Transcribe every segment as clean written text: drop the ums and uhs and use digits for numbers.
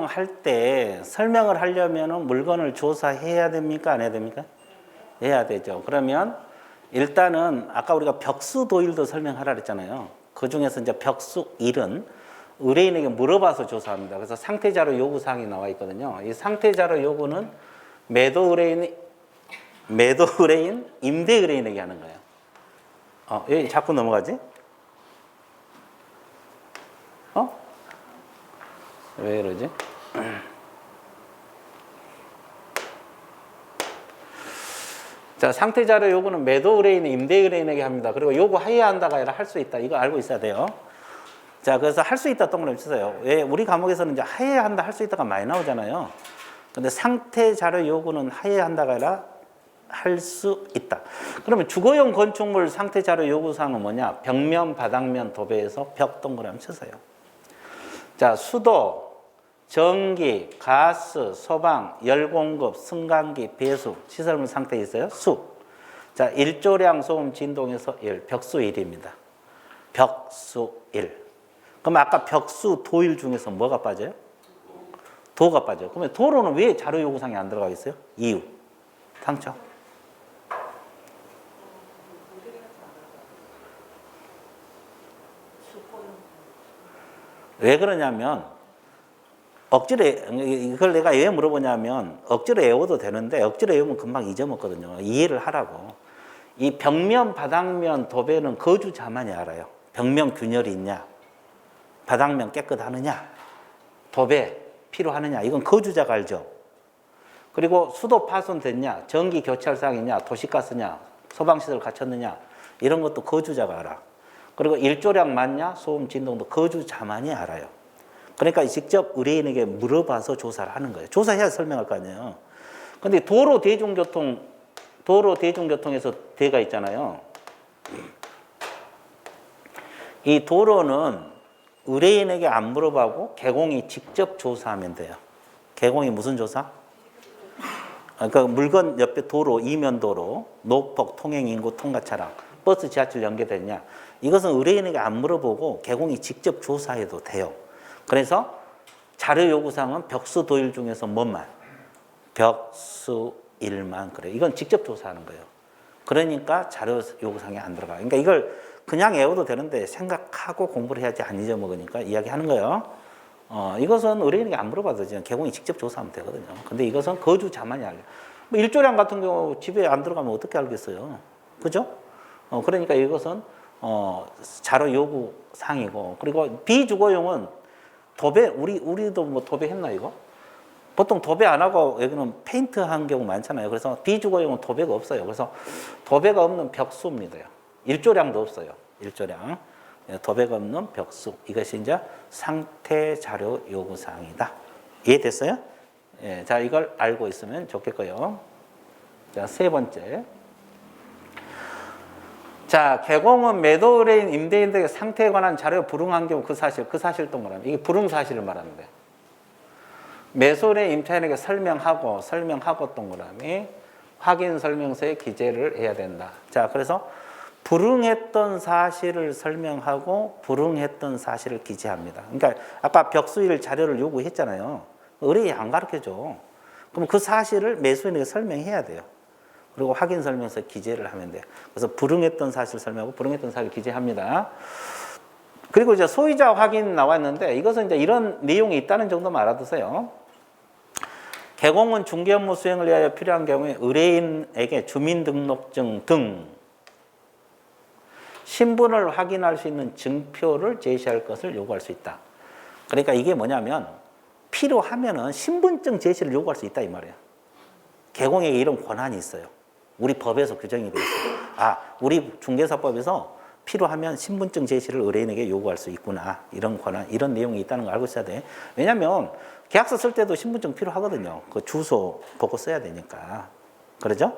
설명할 때 설명을 하려면 물건을 조사해야 됩니까? 안 해야 됩니까? 해야 되죠. 그러면 일단은 아까 우리가 벽수 도일도 설명하라 그랬잖아요. 그 중에서 이제 벽수 1은 의뢰인에게 물어봐서 조사합니다. 그래서 상태자료 요구사항이 나와 있거든요. 이 상태자료 요구는 매도 의뢰인, 임대 의뢰인에게 하는 거예요. 여기 자꾸 넘어가지? 왜 이러지? 자, 상태자료 요구는 매도 의뢰인, 임대 의뢰인에게 합니다. 그리고 요구해야 한다가 아니라 할 수 있다. 이거 알고 있어야 돼요. 자, 그래서 할 수 있다 동그라미 치세요. 왜? 우리 과목에서는 이제 해야 한다, 할 수 있다가 많이 나오잖아요. 근데 상태자료 요구는 해야 한다가 아니라 할 수 있다. 그러면 주거용 건축물 상태자료 요구사항은 뭐냐? 벽면, 바닥면, 도배에서 벽 동그라미 치세요. 자, 수도, 전기, 가스, 소방, 열공급, 승강기, 배수, 시설물 상태에 있어요. 수. 자, 일조량, 소음, 진동에서 1, 벽수 1입니다. 벽수 1. 그럼 아까 벽수, 도일 중에서 뭐가 빠져요? 도가 빠져요. 그러면 도로는 왜 자료 요구사항이 안 들어가 있어요? 이유. 당첨. 왜 그러냐면 억지로 이걸 내가 왜 물어보냐면 억지로 외워도 되는데 억지로 외우면 금방 잊어먹거든요. 이해를 하라고. 이 벽면, 바닥면, 도배는 거주자만이 알아요. 벽면 균열이 있냐, 바닥면 깨끗하느냐, 도배 필요하느냐, 이건 거주자가 알죠. 그리고 수도 파손됐냐, 전기 교체할 사항이냐, 도시가스냐, 소방시설 갖췄느냐, 이런 것도 거주자가 알아. 그리고 일조량 맞냐, 소음, 진동도 거주자만이 알아요. 그러니까 직접 의뢰인에게 물어봐서 조사를 하는 거예요. 조사해야 설명할 거 아니에요. 근데 도로 대중교통에서 대가 있잖아요. 이 도로는 의뢰인에게 안 물어봐고 개공이 직접 조사하면 돼요. 개공이 무슨 조사? 그러니까 물건 옆에 도로, 이면 도로, 노폭, 통행인구, 통과차량, 버스, 지하철 연계됐냐? 이것은 의뢰인에게 안 물어보고 개공이 직접 조사해도 돼요. 그래서 자료 요구사항은 벽수 도일 중에서 뭐만? 벽수 1만 그래. 이건 직접 조사하는 거예요. 그러니까 자료 요구사항이 안 들어가. 그러니까 이걸 그냥 외워도 되는데 생각하고 공부를 해야지 안 잊어먹으니까 이야기하는 거예요. 이것은 의뢰인에게 안 물어봐도 그냥 개공이 직접 조사하면 되거든요. 근데 이것은 거주자만이 알려. 뭐 일조량 같은 경우 집에 안 들어가면 어떻게 알겠어요? 그죠? 그러니까 이것은 자료 요구 사항이고, 그리고 비주거용은 도배, 우리도 뭐 도배했나 이거? 보통 도배 안 하고 여기는 페인트 한 경우 많잖아요. 그래서 비주거용은 도배가 없어요. 그래서 도배가 없는 벽수입니다. 일조량도 없어요. 일조량. 도배가 없는 벽수. 이것이 이제 상태 자료 요구 사항이다. 이해됐어요? 예, 자, 이걸 알고 있으면 좋겠고요. 자, 세 번째. 자, 개공은 매도 의뢰인, 임대인 등의 상태에 관한 자료 불응한 경우 그 사실 동그라미. 이게 불응 사실을 말하는데. 매수 의뢰인 임차인에게 설명하고 동그라미. 확인 설명서에 기재를 해야 된다. 자, 그래서 불응했던 사실을 설명하고 불응했던 사실을 기재합니다. 그러니까 아까 벽수일 자료를 요구했잖아요. 의뢰인이 안 가르쳐줘. 그럼 그 사실을 매수인에게 설명해야 돼요. 그리고 확인 설명서 기재를 하면 돼요. 그래서 불응했던 사실 설명하고 불응했던 사실 기재합니다. 그리고 이제 소유자 확인 나왔는데 이것은 이제 이런 내용이 있다는 정도만 알아두세요. 개공은 중개 업무 수행을 위하여 필요한 경우에 의뢰인에게 주민등록증 등 신분을 확인할 수 있는 증표를 제시할 것을 요구할 수 있다. 그러니까 이게 뭐냐면 필요하면은 신분증 제시를 요구할 수 있다 이 말이에요. 개공에게 이런 권한이 있어요. 우리 법에서 규정이 되어 있어요. 우리 중개사법에서 필요하면 신분증 제시를 의뢰인에게 요구할 수 있구나. 이런 권한, 이런 내용이 있다는 걸 알고 있어야 돼. 왜냐하면 계약서 쓸 때도 신분증 필요하거든요. 그 주소 보고 써야 되니까. 그러죠?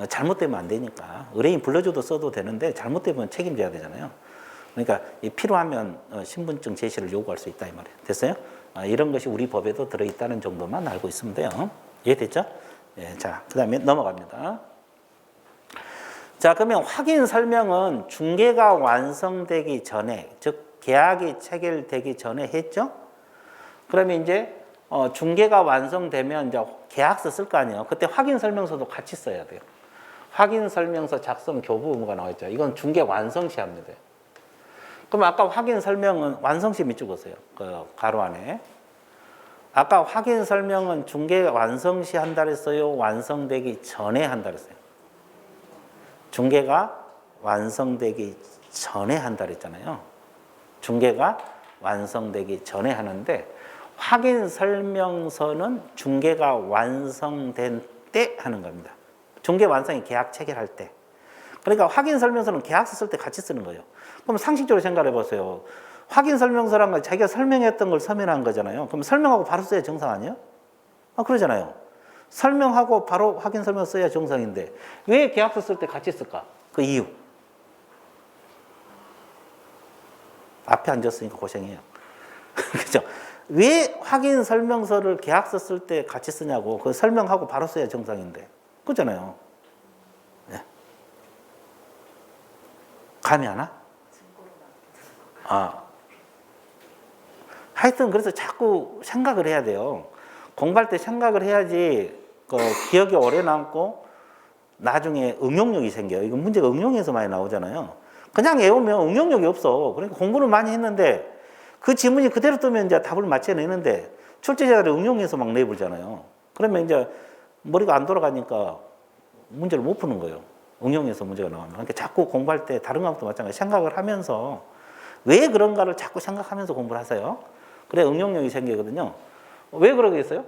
잘못되면 안 되니까. 의뢰인 불러줘도 써도 되는데 잘못되면 책임져야 되잖아요. 그러니까 필요하면 신분증 제시를 요구할 수 있다 이 말이에요. 됐어요? 이런 것이 우리 법에도 들어있다는 정도만 알고 있으면 돼요. 이해됐죠? 예, 자, 그 다음에 넘어갑니다. 자, 그러면 확인 설명은 중개가 완성되기 전에, 즉 계약이 체결되기 전에 했죠? 그러면 이제 중개가 완성되면 이제 계약서 쓸 거 아니에요. 그때 확인 설명서도 같이 써야 돼요. 확인 설명서 작성 교부 의무가 나와 있죠. 이건 중개 완성 시 합니다. 그럼 아까 확인 설명은 완성 시 밑줄 그었어요. 그 가로 안에. 아까 확인 설명은 중개 완성 시 한다 그랬어요. 완성되기 전에 한다 그랬어요. 중개가 완성되기 전에 한다 그랬잖아요. 중개가 완성되기 전에 하는데 확인 설명서는 중개가 완성된 때 하는 겁니다. 중개 완성이 계약 체결할 때. 그러니까 확인 설명서는 계약서 쓸 때 같이 쓰는 거예요. 그럼 상식적으로 생각해 보세요. 확인 설명서란 건 자기가 설명했던 걸 서면한 거잖아요. 그럼 설명하고 바로 써야 정상 아니에요? 그러잖아요. 설명하고 바로 확인 설명서 써야 정상인데 왜 계약서 쓸 때 같이 쓸까? 그 이유. 앞에 앉았으니까 고생해요. 그죠? 왜 확인 설명서를 계약서 쓸 때 같이 쓰냐고. 그 설명하고 바로 써야 정상인데. 그렇잖아요. 네. 감이 안 와? 하여튼 그래서 자꾸 생각을 해야 돼요. 공부할 때 생각을 해야지 그 기억이 오래 남고 나중에 응용력이 생겨요. 이거 문제가 응용에서 많이 나오잖아요. 그냥 외우면 응용력이 없어. 그러니까 공부를 많이 했는데 그 지문이 그대로 뜨면 이제 답을 맞춰내는데 출제자들이 응용해서 막 내버리잖아요. 그러면 이제 머리가 안 돌아가니까 문제를 못 푸는 거예요. 응용해서 문제가 나오면. 그러니까 자꾸 공부할 때 다른 것도 마찬가지 생각을 하면서 왜 그런가를 자꾸 생각하면서 공부를 하세요. 그래 응용력이 생기거든요. 왜 그러겠어요?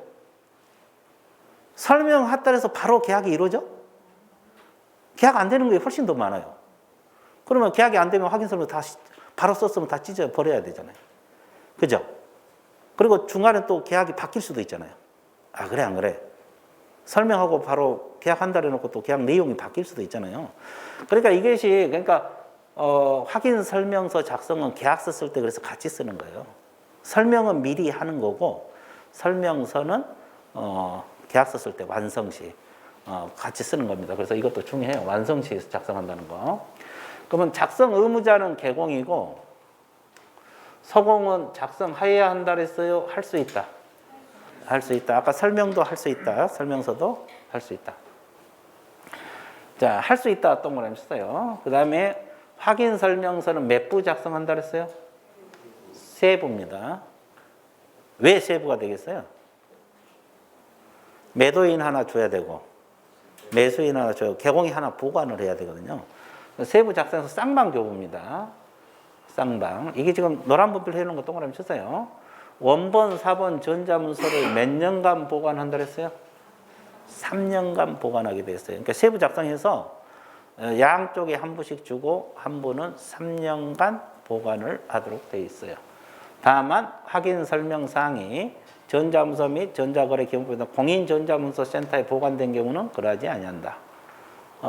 설명했다 해서 바로 계약이 이루어져? 계약 안 되는 게 훨씬 더 많아요. 그러면 계약이 안 되면 확인 설명 다 바로 썼으면 다 찢어 버려야 되잖아요. 그죠? 그리고 중간에 또 계약이 바뀔 수도 있잖아요. 그래 안 그래? 설명하고 바로 계약한다 해놓고 또 계약 내용이 바뀔 수도 있잖아요. 그러니까 이것이 확인 설명서 작성은 계약서 쓸 때 그래서 같이 쓰는 거예요. 설명은 미리 하는 거고 설명서는 계약서 쓸 때 완성시 같이 쓰는 겁니다. 그래서 이것도 중요해요. 완성시에서 작성한다는 거. 그러면 작성 의무자는 개공이고 서공은 작성해야 한다 그랬어요? 할 수 있다. 할 수 있다. 아까 설명도 할 수 있다. 설명서도 할 수 있다. 자, 할 수 있다 동그라미 썼어요. 그 다음에 확인 설명서는 몇 부 작성한다 그랬어요? 3부입니다. 왜 3부가 되겠어요? 매도인 하나 줘야 되고 매수인 하나 줘야 되고 개공이 하나 보관을 해야 되거든요. 3부 작성해서 쌍방교부입니다. 쌍방. 이게 지금 노란 분필 해놓은 거 동그라미 쳤어요. 원본, 4번 전자문서를 몇 년간 보관한다 그랬어요? 3년간 보관하게 됐어요. 그러니까 3부 작성해서 양쪽에 한 부씩 주고 한 부는 3년간 보관을 하도록 되어 있어요. 다만 확인 설명사항이 전자문서 및 전자거래기본법에서 공인전자문서센터에 보관된 경우는 그러하지 아니한다.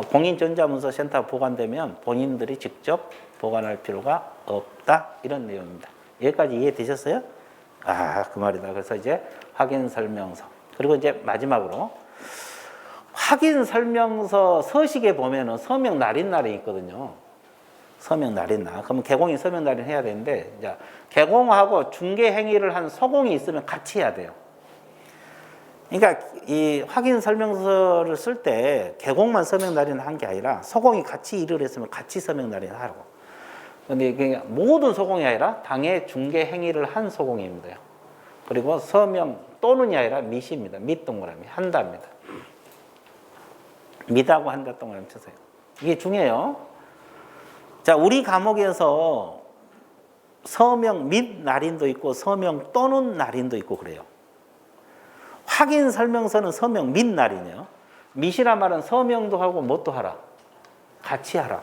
공인전자문서센터에 보관되면 본인들이 직접 보관할 필요가 없다. 이런 내용입니다. 여기까지 이해되셨어요? 그 말이다. 그래서 이제 확인 설명서. 그리고 이제 마지막으로 확인 설명서 서식에 보면은 서명 날인날이 있거든요. 서명 날인날. 그러면 개공이 서명 날인 해야 되는데 이제 개공하고 중개 행위를 한 서공이 있으면 같이 해야 돼요. 그러니까 이 확인 설명서를 쓸 때 개공만 서명 날인 한 게 아니라 서공이 같이 일을 했으면 같이 서명 날인 하라고. 근데 모든 서공이 아니라 당해 중개 행위를 한 서공입니다. 그리고 서명 또는이 아니라 밑입니다. 밑 동그라미 한다입니다. 밑하고 한다 동그라미 쳐서요. 이게 중요해요. 자, 우리 과목에서 서명 및 날인도 있고 서명 또는 날인도 있고 그래요. 확인 설명서는 서명 및 날이네요. 밑이란 말은 서명도 하고 뭣도 하라. 같이 하라.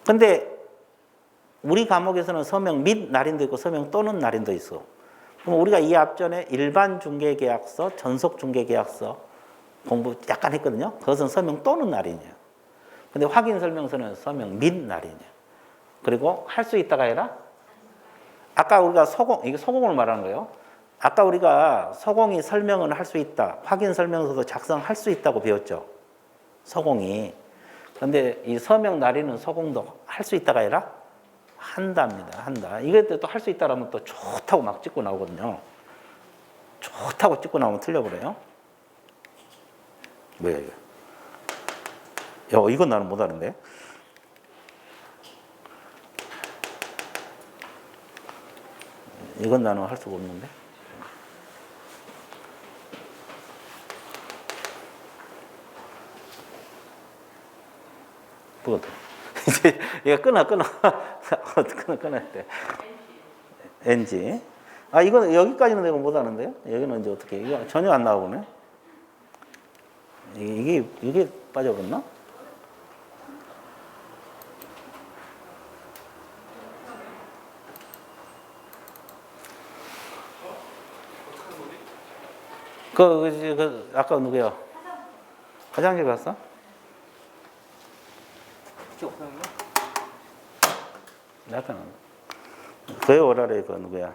근데 우리 과목에서는 서명 및 날인도 있고 서명 또는 날인도 있어. 그럼 우리가 이 앞전에 일반 중개계약서, 전속 중개계약서 공부 약간 했거든요. 그것은 서명 또는 날이네요. 근데 확인 설명서는 서명 및 날이네요. 그리고 할 수 있다가 아니라 아까 우리가 서공, 이게 서공을 말하는 거예요. 아까 우리가 서공이 설명을 할 수 있다. 확인 설명서도 작성할 수 있다고 배웠죠. 서공이. 그런데 이 서명 날이는 서공도 할 수 있다가 아니라 한답니다. 한다. 이것 또 할 수 있다라면 또 좋다고 막 찍고 나오거든요. 좋다고 찍고 나오면 틀려버려요. 뭐야 이거? 이건 나는 못하는데. 이건 나는 할 수가 없는데. 뭐가 이제 얘가 끊어. 끊어야 돼. NG. 아, 이건 여기까지는 내가 못하는데요? 여기는 이제 어떻게, 이거 전혀 안 나오네. 이게 빠져버렸나? 아까 누구야? 화장실 갔어? 약간, 그에 오라래, 누구야?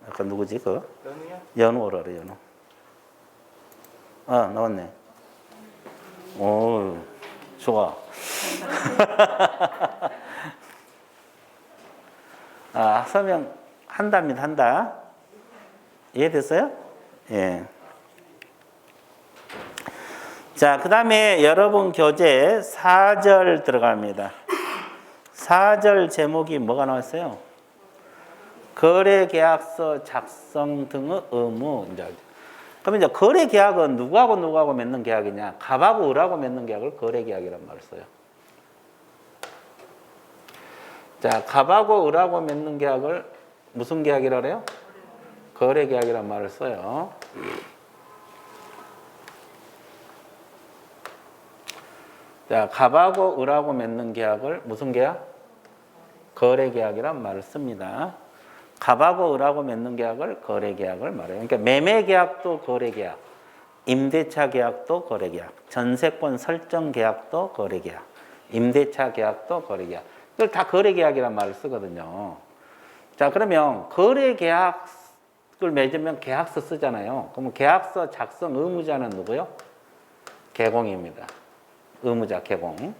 아까 누구지, 연우야? 연우 오라래, 연우. 아, 나왔네. 오, 좋아. 아, 설명 한답니다, 한다. 이해됐어요? 예. 자, 그 다음에 여러분 교재 4절 들어갑니다. 4절 제목이 뭐가 나왔어요? 거래계약서 작성 등의 의무. 그러면 이제 거래계약은 누구하고 맺는 계약이냐? 갑하고 을하고 맺는 계약을 거래계약이란 말을 써요. 자, 갑하고 을하고 맺는 계약을 무슨 계약이라 그래요? 거래계약이란 말을 써요. 자, 갑하고 을하고 맺는 계약을 무슨 계약? 거래계약이란 말을 씁니다. 갑하고 을하고 맺는 계약을 거래계약을 말해요. 그러니까 매매계약도 거래계약, 임대차 계약도 거래계약, 전세권 설정 계약도 거래계약, 임대차 계약도 거래계약. 이걸 다 거래계약이란 말을 쓰거든요. 자, 그러면 거래계약을 맺으면 계약서 쓰잖아요. 그러면 계약서 작성 의무자는 누구요? 개공입니다. 의무자 개공.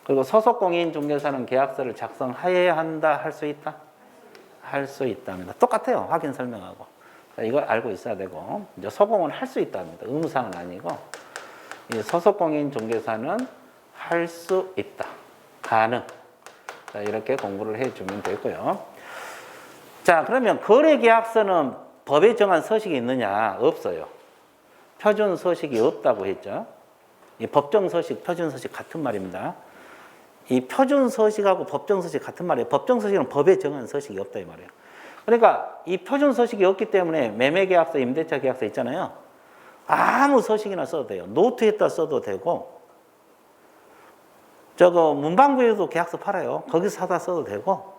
그리고 소속공인중개사는 계약서를 작성해야 한다, 할 수 있다? 할 수 있답니다. 똑같아요. 확인 설명하고. 자, 이걸 알고 있어야 되고, 이제 소공은 할 수 있답니다. 의무사항은 아니고, 이 소속공인중개사는 할 수 있다. 가능. 자, 이렇게 공부를 해주면 되고요. 자, 그러면 거래계약서는 법에 정한 서식이 있느냐? 없어요. 표준 서식이 없다고 했죠. 이 법정 서식, 표준 서식 같은 말입니다. 이 표준 서식하고 법정 서식 같은 말이에요. 법정 서식은 법에 정한 서식이 없다 이 말이에요. 그러니까 이 표준 서식이 없기 때문에 매매계약서, 임대차 계약서 있잖아요. 아무 서식이나 써도 돼요. 노트에다 써도 되고, 문방구에도 계약서 팔아요. 거기서 사다 써도 되고,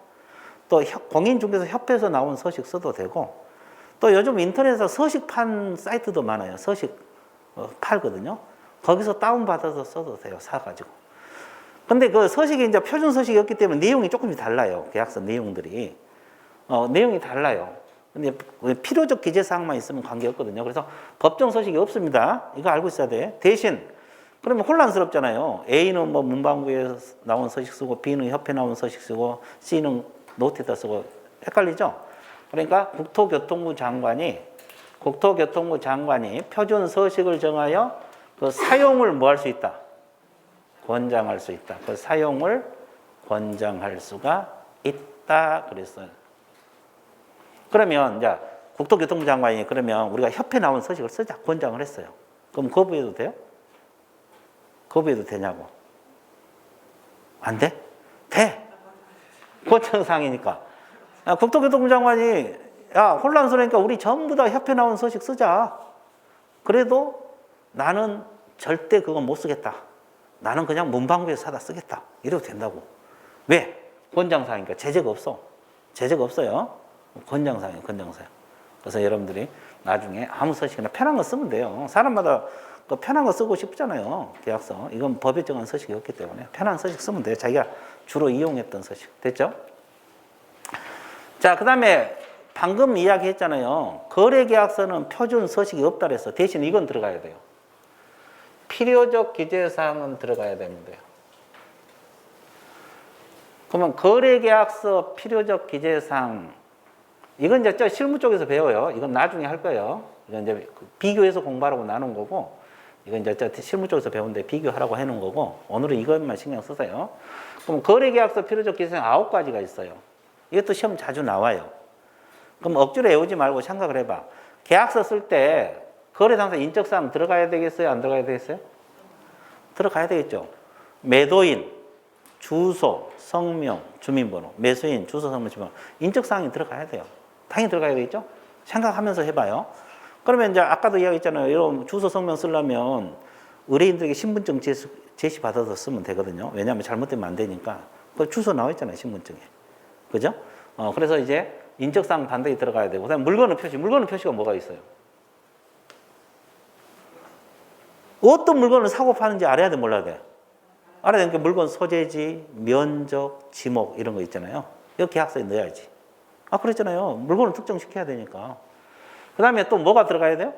또 공인중개사 협회에서 나온 서식 써도 되고, 또 요즘 인터넷에서 서식판 사이트도 많아요. 서식 팔거든요. 거기서 다운받아서 써도 돼요. 사가지고. 근데 그 서식이 이제 표준 서식이었기 때문에 내용이 조금씩 달라요. 계약서 내용들이. 내용이 달라요. 근데 필요적 기재사항만 있으면 관계없거든요. 그래서 법정 서식이 없습니다. 이거 알고 있어야 돼. 대신, 그러면 혼란스럽잖아요. A는 뭐 문방구에 나온 서식 쓰고, B는 협회 나온 서식 쓰고, C는 노트에다 쓰고, 헷갈리죠? 그러니까 국토교통부 장관이 표준 서식을 정하여 그 사용을 뭐 할 수 있다? 권장할 수 있다. 그 사용을 권장할 수가 있다. 그랬어요. 그러면 이제 국토교통부 장관이 그러면 우리가 협회 나온 서식을 쓰자 권장을 했어요. 그럼 거부해도 돼요? 거부해도 되냐고? 안 돼? 돼. 권장사항이니까. 국토교통부 장관이 야, 혼란스러우니까 우리 전부 다 협회 나온 서식 쓰자. 그래도 나는 절대 그거 못 쓰겠다. 나는 그냥 문방구에서 사다 쓰겠다. 이래도 된다고. 왜? 권장사항이니까. 제재가 없어. 제재가 없어요. 권장사항이에요. 권장사항. 그래서 여러분들이 나중에 아무 서식이나 편한 거 쓰면 돼요. 사람마다 그 편한 거 쓰고 싶잖아요. 계약서. 이건 법에 정한 서식이 없기 때문에 편한 서식 쓰면 돼요. 자기가 주로 이용했던 서식. 됐죠? 자, 그 다음에 방금 이야기했잖아요. 거래계약서는 표준 서식이 없다 그랬어. 대신 이건 들어가야 돼요. 필요적 기재사항은 들어가야 됩니다. 그러면 거래계약서 필요적 기재사항, 이건 이제 실무 쪽에서 배워요. 이건 나중에 할 거예요. 이건 이제 비교해서 공부하라고 나눈 거고, 이건 이제 실무 쪽에서 배우는데 비교하라고 해놓은 거고, 오늘은 이것만 신경 쓰세요. 그럼 거래계약서 필요적 기준이 9가지가 있어요. 이것도 시험 자주 나와요. 그럼 억지로 외우지 말고 생각을 해봐. 계약서 쓸 때 거래당사 인적사항 들어가야 되겠어요? 안 들어가야 되겠어요? 들어가야 되겠죠. 매도인, 주소, 성명, 주민번호, 매수인, 주소, 성명, 주민번호. 인적사항이 들어가야 돼요. 당연히 들어가야 되겠죠? 생각하면서 해봐요. 그러면 이제 아까도 이야기했잖아요. 이런 주소, 성명 쓰려면 의뢰인들에게 신분증 제시받아서 쓰면 되거든요. 왜냐하면 잘못되면 안 되니까. 그 주소 나와 있잖아요. 신분증에. 그죠? 그래서 이제 인적사항 반드시 들어가야 되고, 그다음에 물건의 표시. 물건의 표시가 뭐가 있어요? 어떤 물건을 사고 파는지 알아야 돼, 몰라야 돼? 알아야 되는 게 물건 소재지, 면적, 지목 이런 거 있잖아요. 이거 계약서에 넣어야지. 그랬잖아요. 물건을 특정시켜야 되니까. 그 다음에 또 뭐가 들어가야 돼요?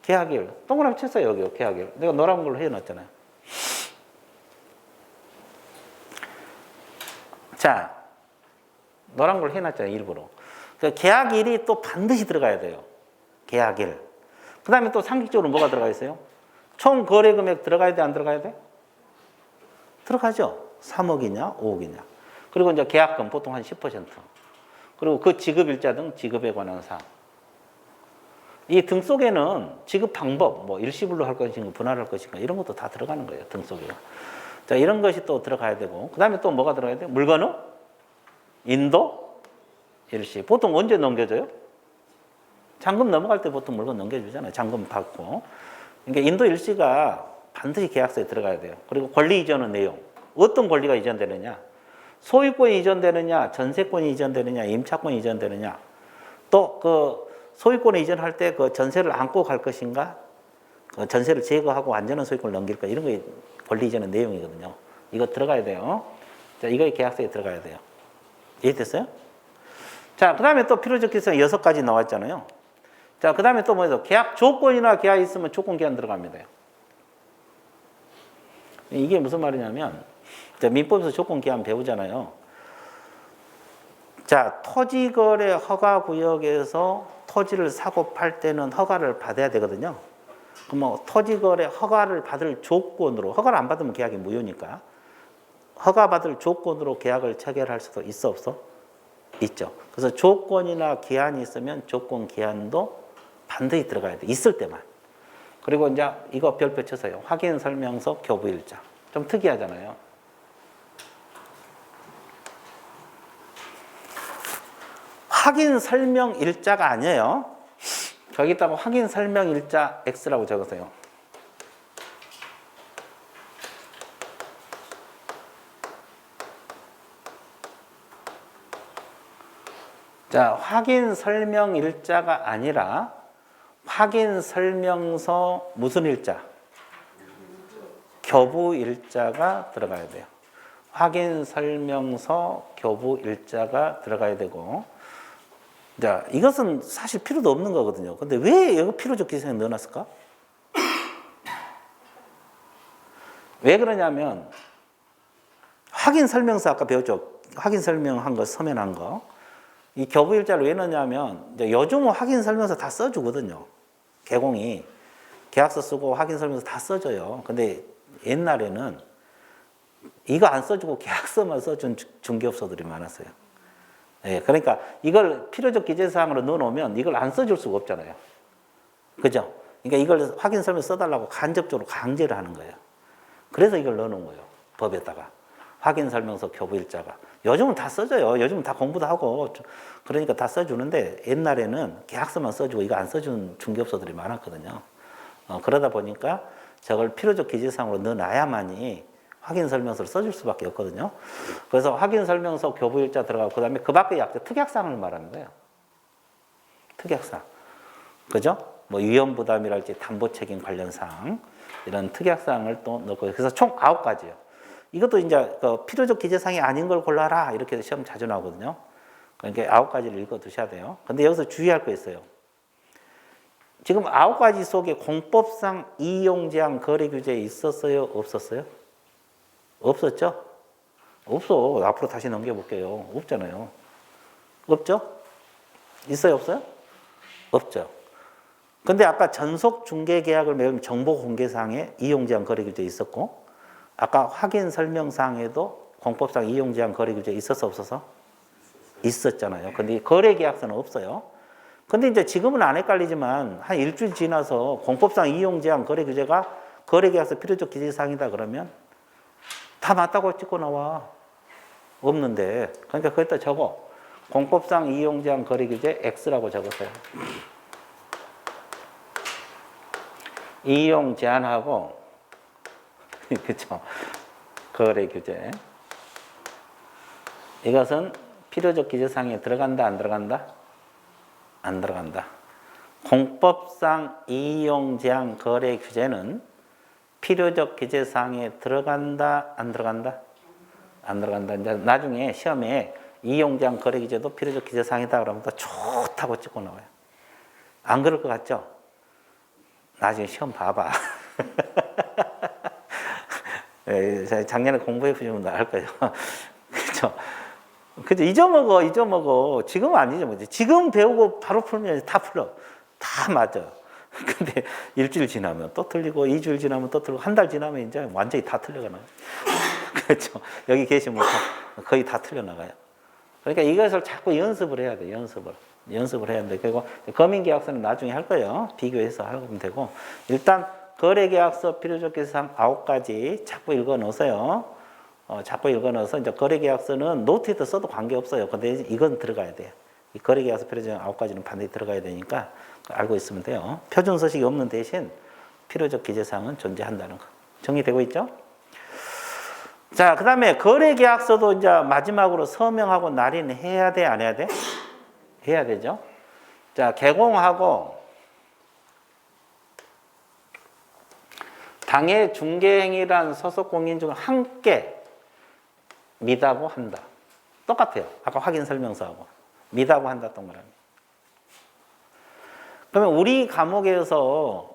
계약일. 동그라미 쳤어요, 여기 계약일. 내가 노란 걸로 해놨잖아요. 자, 노란 걸로 해놨잖아요, 일부러. 그 계약일이 또 반드시 들어가야 돼요. 계약일. 그 다음에 또 상식적으로 뭐가 들어가 있어요? 총 거래 금액 들어가야 돼, 안 들어가야 돼? 들어가죠. 3억이냐, 5억이냐. 그리고 이제 계약금 보통 한 10%. 그리고 그 지급일자 등 지급에 관한 사항. 이 등 속에는 지급 방법, 뭐 일시불로 할 것인가, 분할할 것인가, 이런 것도 다 들어가는 거예요, 등 속에. 자, 이런 것이 또 들어가야 되고, 그 다음에 또 뭐가 들어가야 돼요? 물건은? 인도? 일시. 보통 언제 넘겨줘요? 잔금 넘어갈 때 보통 물건 넘겨주잖아요. 잔금 받고. 그러니까 인도 일시가 반드시 계약서에 들어가야 돼요. 그리고 권리 이전의 내용. 어떤 권리가 이전되느냐? 소유권이 이전되느냐, 전세권이 이전되느냐, 임차권이 이전되느냐. 또 그 소유권을 이전할 때 그 전세를 안고 갈 것인가, 그 전세를 제거하고 완전한 소유권을 넘길까, 이런 게 권리 이전의 내용이거든요. 이거 들어가야 돼요. 자, 이거 계약서에 들어가야 돼요. 이해됐어요? 자, 그 다음에 또 필요적 기준이 6가지 나왔잖아요. 자, 그 다음에 또 뭐죠? 계약 조건이나 계약이 있으면 조건 계약 들어갑니다. 이게 무슨 말이냐면, 민법에서 조건 계약 배우잖아요. 자, 토지거래 허가구역에서 토지를 사고 팔 때는 허가를 받아야 되거든요. 그럼 뭐 토지거래 허가를 받을 조건으로, 허가를 안 받으면 계약이 무효니까, 허가 받을 조건으로 계약을 체결할 수도 있어, 없어? 있죠. 그래서 조건이나 기한이 있으면 조건 기한도 반드시 들어가야 돼. 있을 때만. 그리고 이제 이거 별표 쳐서요. 확인 설명서 교부일자. 좀 특이하잖아요. 확인 설명 일자가 아니에요. 저기다가 확인 설명 일자 X라고 적으세요. 자, 확인 설명 일자가 아니라 확인 설명서 무슨 일자? 교부 일자가 들어가야 돼요. 확인 설명서 교부 일자가 들어가야 되고, 자, 이것은 사실 필요도 없는 거거든요. 근데 왜 이거 필요적 기준에 넣어놨을까? 왜 그러냐면, 확인 설명서 아까 배웠죠? 확인 설명한 거, 서면한 거. 이 교부 일자를 왜 넣냐면, 이제 요즘은 확인 설명서 다 써주거든요. 개공이. 계약서 쓰고 확인 설명서 다 써줘요. 근데 옛날에는 이거 안 써주고 계약서만 써준 중개업소들이 많았어요. 예, 그러니까 이걸 필요적 기재사항으로 넣어놓으면 이걸 안 써줄 수가 없잖아요. 그죠? 그러니까 이걸 확인 설명 써달라고 간접적으로 강제를 하는 거예요. 그래서 이걸 넣어놓은 거예요. 법에다가. 확인 설명서 교부일자가. 요즘은 다 써져요. 요즘은 다 공부도 하고. 그러니까 다 써주는데 옛날에는 계약서만 써주고 이거 안 써준 중개업소들이 많았거든요. 그러다 보니까 저걸 필요적 기재사항으로 넣어놔야만이 확인 설명서를 써줄 수밖에 없거든요. 그래서 확인 설명서 교부일자 들어가고, 그 다음에 그 밖에 약자 특약사항을 말하는 거예요. 특약사항. 그죠? 뭐 위험부담이랄지 담보책임 관련 사항, 이런 특약사항을 또 넣고, 그래서 총 9가지예요. 이것도 이제 그 필요적 기재사항이 아닌 걸 골라라, 이렇게 시험 자주 나오거든요. 그러니까 9가지를 읽어 두셔야 돼요. 근데 여기서 주의할 거 있어요. 지금 9가지 속에 공법상 이용제한 거래규제에 있었어요? 없었어요? 없었죠? 없어. 앞으로 다시 넘겨볼게요. 없잖아요. 없죠? 있어요? 없어요? 없죠. 근데 아까 전속 중개 계약을 맺으면 정보 공개사항에 이용 제한 거래 규제 있었고, 아까 확인 설명사항에도 공법상 이용 제한 거래 규제 있었어 없어서? 있었잖아요. 근데 거래 계약서는 없어요. 근데 이제 지금은 안 헷갈리지만 한 일주일 지나서 공법상 이용 제한 거래 규제가 거래 계약서 필요적 기재 사항이다 그러면 다 맞다고 찍고 나와. 없는데. 그러니까 거기다 적어. 공법상 이용 제한 거래 규제 X라고 적었어요. 이용 제한하고 그렇죠. 거래 규제. 이것은 필요적 기재사항에 들어간다 안 들어간다? 안 들어간다. 공법상 이용 제한 거래 규제는 필요적 기재사항에 들어간다 안 들어간다? 안 들어간다. 이제 나중에 시험에 이용 제한 거래 규제도 필요적 기재사항이다 그러면 더 좋다고 찍고 나와요. 안 그럴 것 같죠? 나중에 시험 봐봐. 작년에 공부해 보시면 다 알 거예요. 그렇죠? 그죠? 잊어먹어. 지금은 안 잊어먹지. 지금 배우고 바로 풀면 다 풀어. 다 맞아. 근데 일주일 지나면 또 틀리고, 2주일 지나면 또 틀리고, 한 달 지나면 이제 완전히 다 틀려가나요. 그렇죠? 여기 계시면 거의 다 틀려나가요. 그러니까 이것을 자꾸 연습을 해야 돼, 연습을 해야 돼. 그리고 검인계약서는 나중에 할 거예요. 비교해서 하면 되고. 일단, 거래계약서 필요적 기재사항 9가지 자꾸 읽어 넣으세요. 자꾸 읽어 넣어서 이제 거래계약서는 노트에도 써도 관계없어요. 근데 이건 들어가야 돼요. 이 거래계약서 필요적 9가지는 반드시 들어가야 되니까 알고 있으면 돼요. 표준 서식이 없는 대신 필요적 기재사항은 존재한다는 거. 정리되고 있죠? 자, 그 다음에 거래계약서도 이제 마지막으로 서명하고 날인해야 돼, 안 해야 돼? 해야 되죠. 자, 개공하고 당해 중개행위란 소속 공인 중 함께 미다고 한다. 똑같아요. 아까 확인 설명서하고. 미다고 한다 동그라미. 그러면 우리 과목에서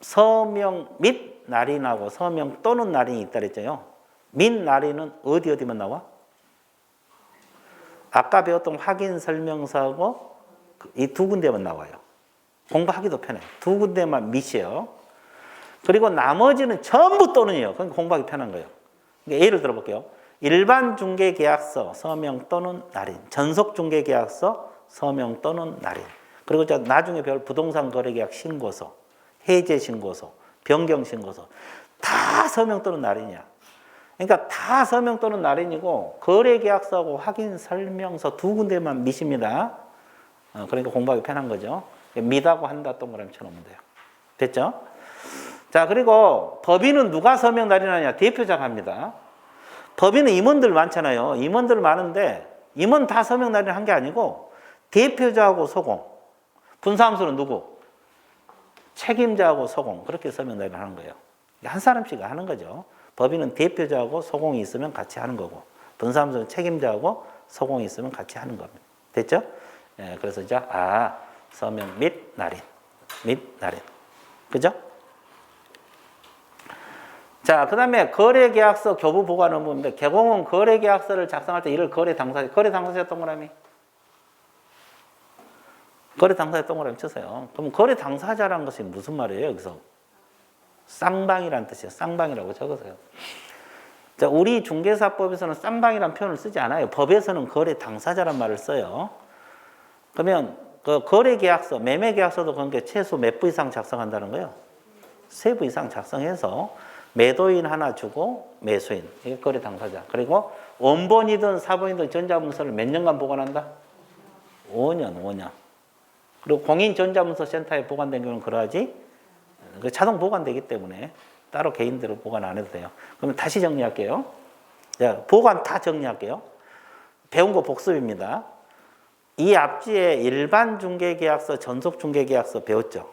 서명 및 날인하고 서명 또는 날인이 있다 그랬죠. 및 날인은 어디만 나와? 아까 배웠던 확인 설명서하고 이 두 군데만 나와요. 공부하기도 편해요. 두 군데만 밑이에요. 그리고 나머지는 전부 또는이에요. 그러니까 공부하기 편한 거예요. 그러니까 예를 들어볼게요. 일반 중개계약서 서명 또는 날인, 전속 중개계약서 서명 또는 날인, 그리고 나중에 배울 부동산 거래계약 신고서, 해제 신고서, 변경 신고서 다 서명 또는 날인이야. 그러니까 다 서명 또는 날인이고 거래계약서하고 확인 설명서 두 군데만 밑입니다. 그러니까 공부하기 편한 거죠. 밑하고 한다 동그라미 쳐놓으면 돼요. 됐죠? 자, 그리고 법인은 누가 서명 날인하냐? 대표자가 합니다. 법인은 임원들 많잖아요. 임원들 많은데 임원 다 서명 날인한 게 아니고 대표자하고 소공, 분사함수는 누구? 책임자하고 소공, 그렇게 서명 날인하는 거예요. 한 사람씩 하는 거죠. 법인은 대표자하고 소공이 있으면 같이 하는 거고, 분사함수는 책임자하고 소공이 있으면 같이 하는 겁니다. 됐죠? 예, 그래서 이제 서명 및 날인, 그죠? 자, 그 다음에 거래계약서 교부 보관은 뭡니까? 개공은 거래계약서를 작성할 때 이를 거래 당사자 동그라미. 거래 당사자 동그라미 쳐서요. 그럼 거래 당사자라는 것이 무슨 말이에요, 여기서? 쌍방이라는 뜻이에요. 쌍방이라고 적으세요. 자, 우리 중개사법에서는 쌍방이라는 표현을 쓰지 않아요. 법에서는 거래 당사자란 말을 써요. 그러면 그 거래계약서, 매매계약서도 그런 게 최소 몇 부 이상 작성한다는 거예요? 3부 이상 작성해서 매도인 하나 주고 매수인, 이게 거래 당사자. 그리고 원본이든 사본이든 전자문서를 몇 년간 보관한다? 5년. 그리고 공인 전자문서 센터에 보관된 경우는 그러하지 자동 보관되기 때문에 따로 개인대로 보관 안 해도 돼요. 그러면 다시 정리할게요. 자, 보관 다 정리할게요. 배운 거 복습입니다. 이 앞뒤에 일반 중개계약서, 전속 중개계약서 배웠죠?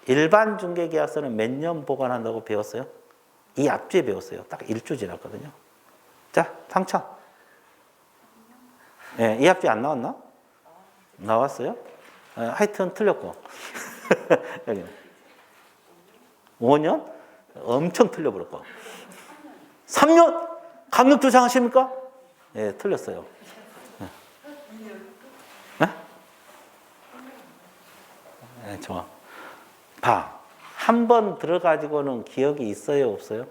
일반 중개계약서는 몇 년 보관한다고 배웠어요? 이 앞뒤에 배웠어요. 딱 1주 지났거든요. 자, 당첨. 예, 이 앞뒤 안 나왔나? 나왔어요? 하여튼 틀렸고. 여기 5년? 엄청 틀려버렸고. 3년? 강력 주장하십니까? 예, 틀렸어요. 네? 네, 좋아. 봐. 한 번 들어가지고는 기억이 있어요, 없어요?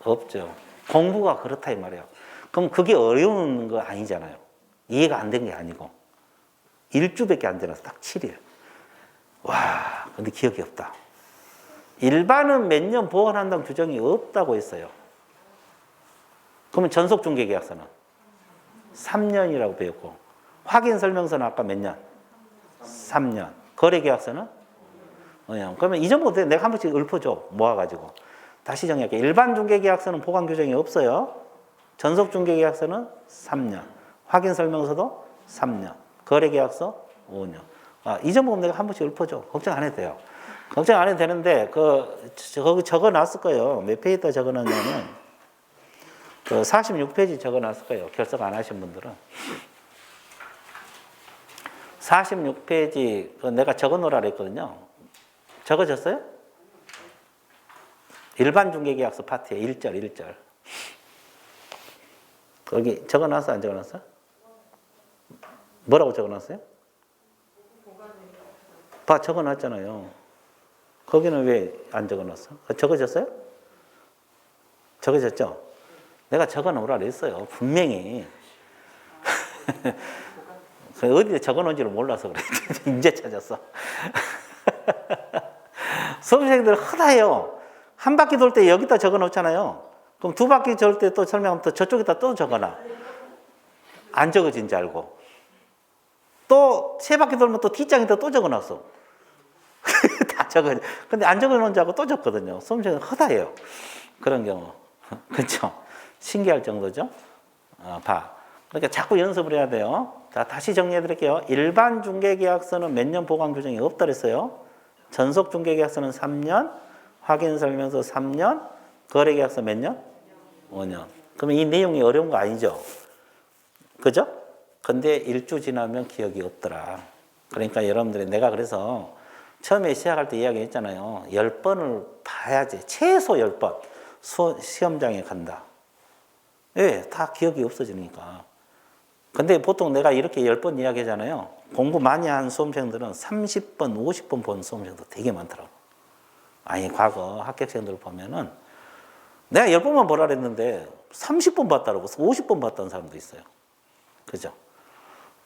없죠. 공부가 그렇다 이 말이에요. 그럼 그게 어려운 거 아니잖아요. 이해가 안 된 게 아니고. 일주밖에 안 지나서 딱 7일. 와, 근데 기억이 없다. 일반은 몇 년 보관한다는 규정이 없다고 했어요. 그러면 전속중개계약서는 3년이라고 배웠고, 확인설명서는 아까 몇 년? 3년. 거래계약서는? 그러면 잊어먹어도 내가 한 번씩 읊어줘. 모아가지고. 다시 정리할게요. 일반중개계약서는 보관 규정이 없어요. 전속중개계약서는 3년. 확인설명서도 3년. 거래계약서 5년. 잊어먹으면 내가 한 번씩 읊어줘. 걱정 안 해도 돼요. 걱정 안 해도 되는데, 거기 적어 놨을 거예요. 몇 페이지다 적어 놨냐면, 46페이지 적어 놨을 거예요. 결석 안 하신 분들은. 46페이지, 내가 적어 놓으라 그랬거든요. 적어졌어요? 일반중개계약서 파트에 1절. 거기 적어 놨어, 안 적어 놨어? 뭐라고 적어 놨어요? 봐, 적어 놨잖아요. 거기는 왜 안 적어 놨어? 적어졌어요? 적어졌죠? 내가 적어 놓으라 그랬어요. 분명히. 어디에 적어 놓은지를 몰라서 그래. 이제 찾았어. 수험생들 허다해요. 한 바퀴 돌 때 여기다 적어 놓잖아요. 그럼 두 바퀴 돌 때 또 설명하면 또 저쪽에다 또 적어놔. 안 적어진 줄 알고. 또 세 바퀴 돌면 또 뒷장에다 또 적어 놨어. 다 적어. 근데 안 적어 놓은 줄 알고 또 적거든요. 수험생은 허다해요. 그런 경우. 그렇죠? 신기할 정도죠? 봐. 그러니까 자꾸 연습을 해야 돼요. 자, 다시 정리해 드릴게요. 일반 중개계약서는 몇 년 보관 규정이 없다 그랬어요. 전속 중개계약서는 3년, 확인설명서 3년, 거래계약서 몇 년? 5년. 그러면 이 내용이 어려운 거 아니죠? 그죠? 근데 일주 지나면 기억이 없더라. 그러니까 여러분들이 내가 그래서 처음에 시작할 때 이야기했잖아요. 10번을 봐야지. 최소 10번. 시험장에 간다. 예, 다 기억이 없어지니까. 근데 보통 내가 이렇게 10번 이야기하잖아요. 공부 많이 한 수험생들은 30번, 50번 본 수험생도 되게 많더라고. 아니, 과거 합격생들 보면은 내가 10번만 보라 그랬는데 30번 봤다고 50번 봤다는 사람도 있어요. 그죠?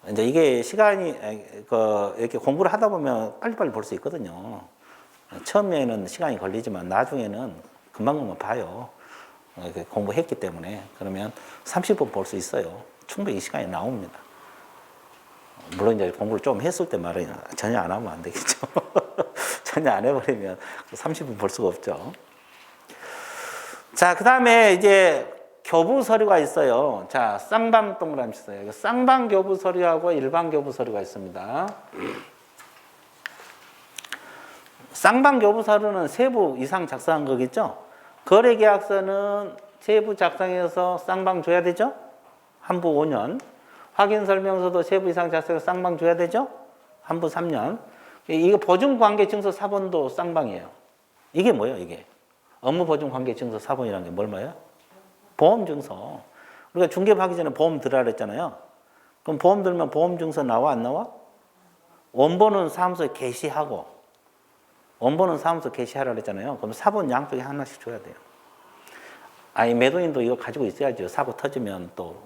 이제 이게 시간이, 이렇게 공부를 하다 보면 빨리빨리 볼 수 있거든요. 처음에는 시간이 걸리지만 나중에는 금방금방 봐요. 공부했기 때문에. 그러면 30번 볼 수 있어요. 충분히 이 시간이 나옵니다. 물론 이제 공부를 좀 했을 때 말이에요. 전혀 안 하면 안 되겠죠. 전혀 안 해버리면 30분 볼 수가 없죠. 자, 그 다음에 이제 교부 서류가 있어요. 자, 쌍방 동그라미 있어요. 쌍방 교부 서류하고 일반 교부 서류가 있습니다. 쌍방 교부 서류는 세부 이상 작성한 거겠죠? 거래계약서는 세부 작성해서 쌍방 줘야 되죠? 한부 5년. 확인설명서도 세부 이상 작성해서 쌍방 줘야 되죠? 한부 3년. 이거 보증관계증서 사본도 쌍방이에요. 이게 뭐예요, 이게? 업무보증관계증서 사본이라는 게 뭘까요? 보험증서. 우리가 중개하기 전에 보험 들으라 그랬잖아요. 그럼 보험 들면 보험증서 나와, 안 나와? 원본은 사무소에 게시하고, 원본은 사무소 게시하라 그랬잖아요. 그럼 사본 양쪽에 하나씩 줘야 돼요. 아니, 매도인도 이거 가지고 있어야죠. 사고 터지면 또,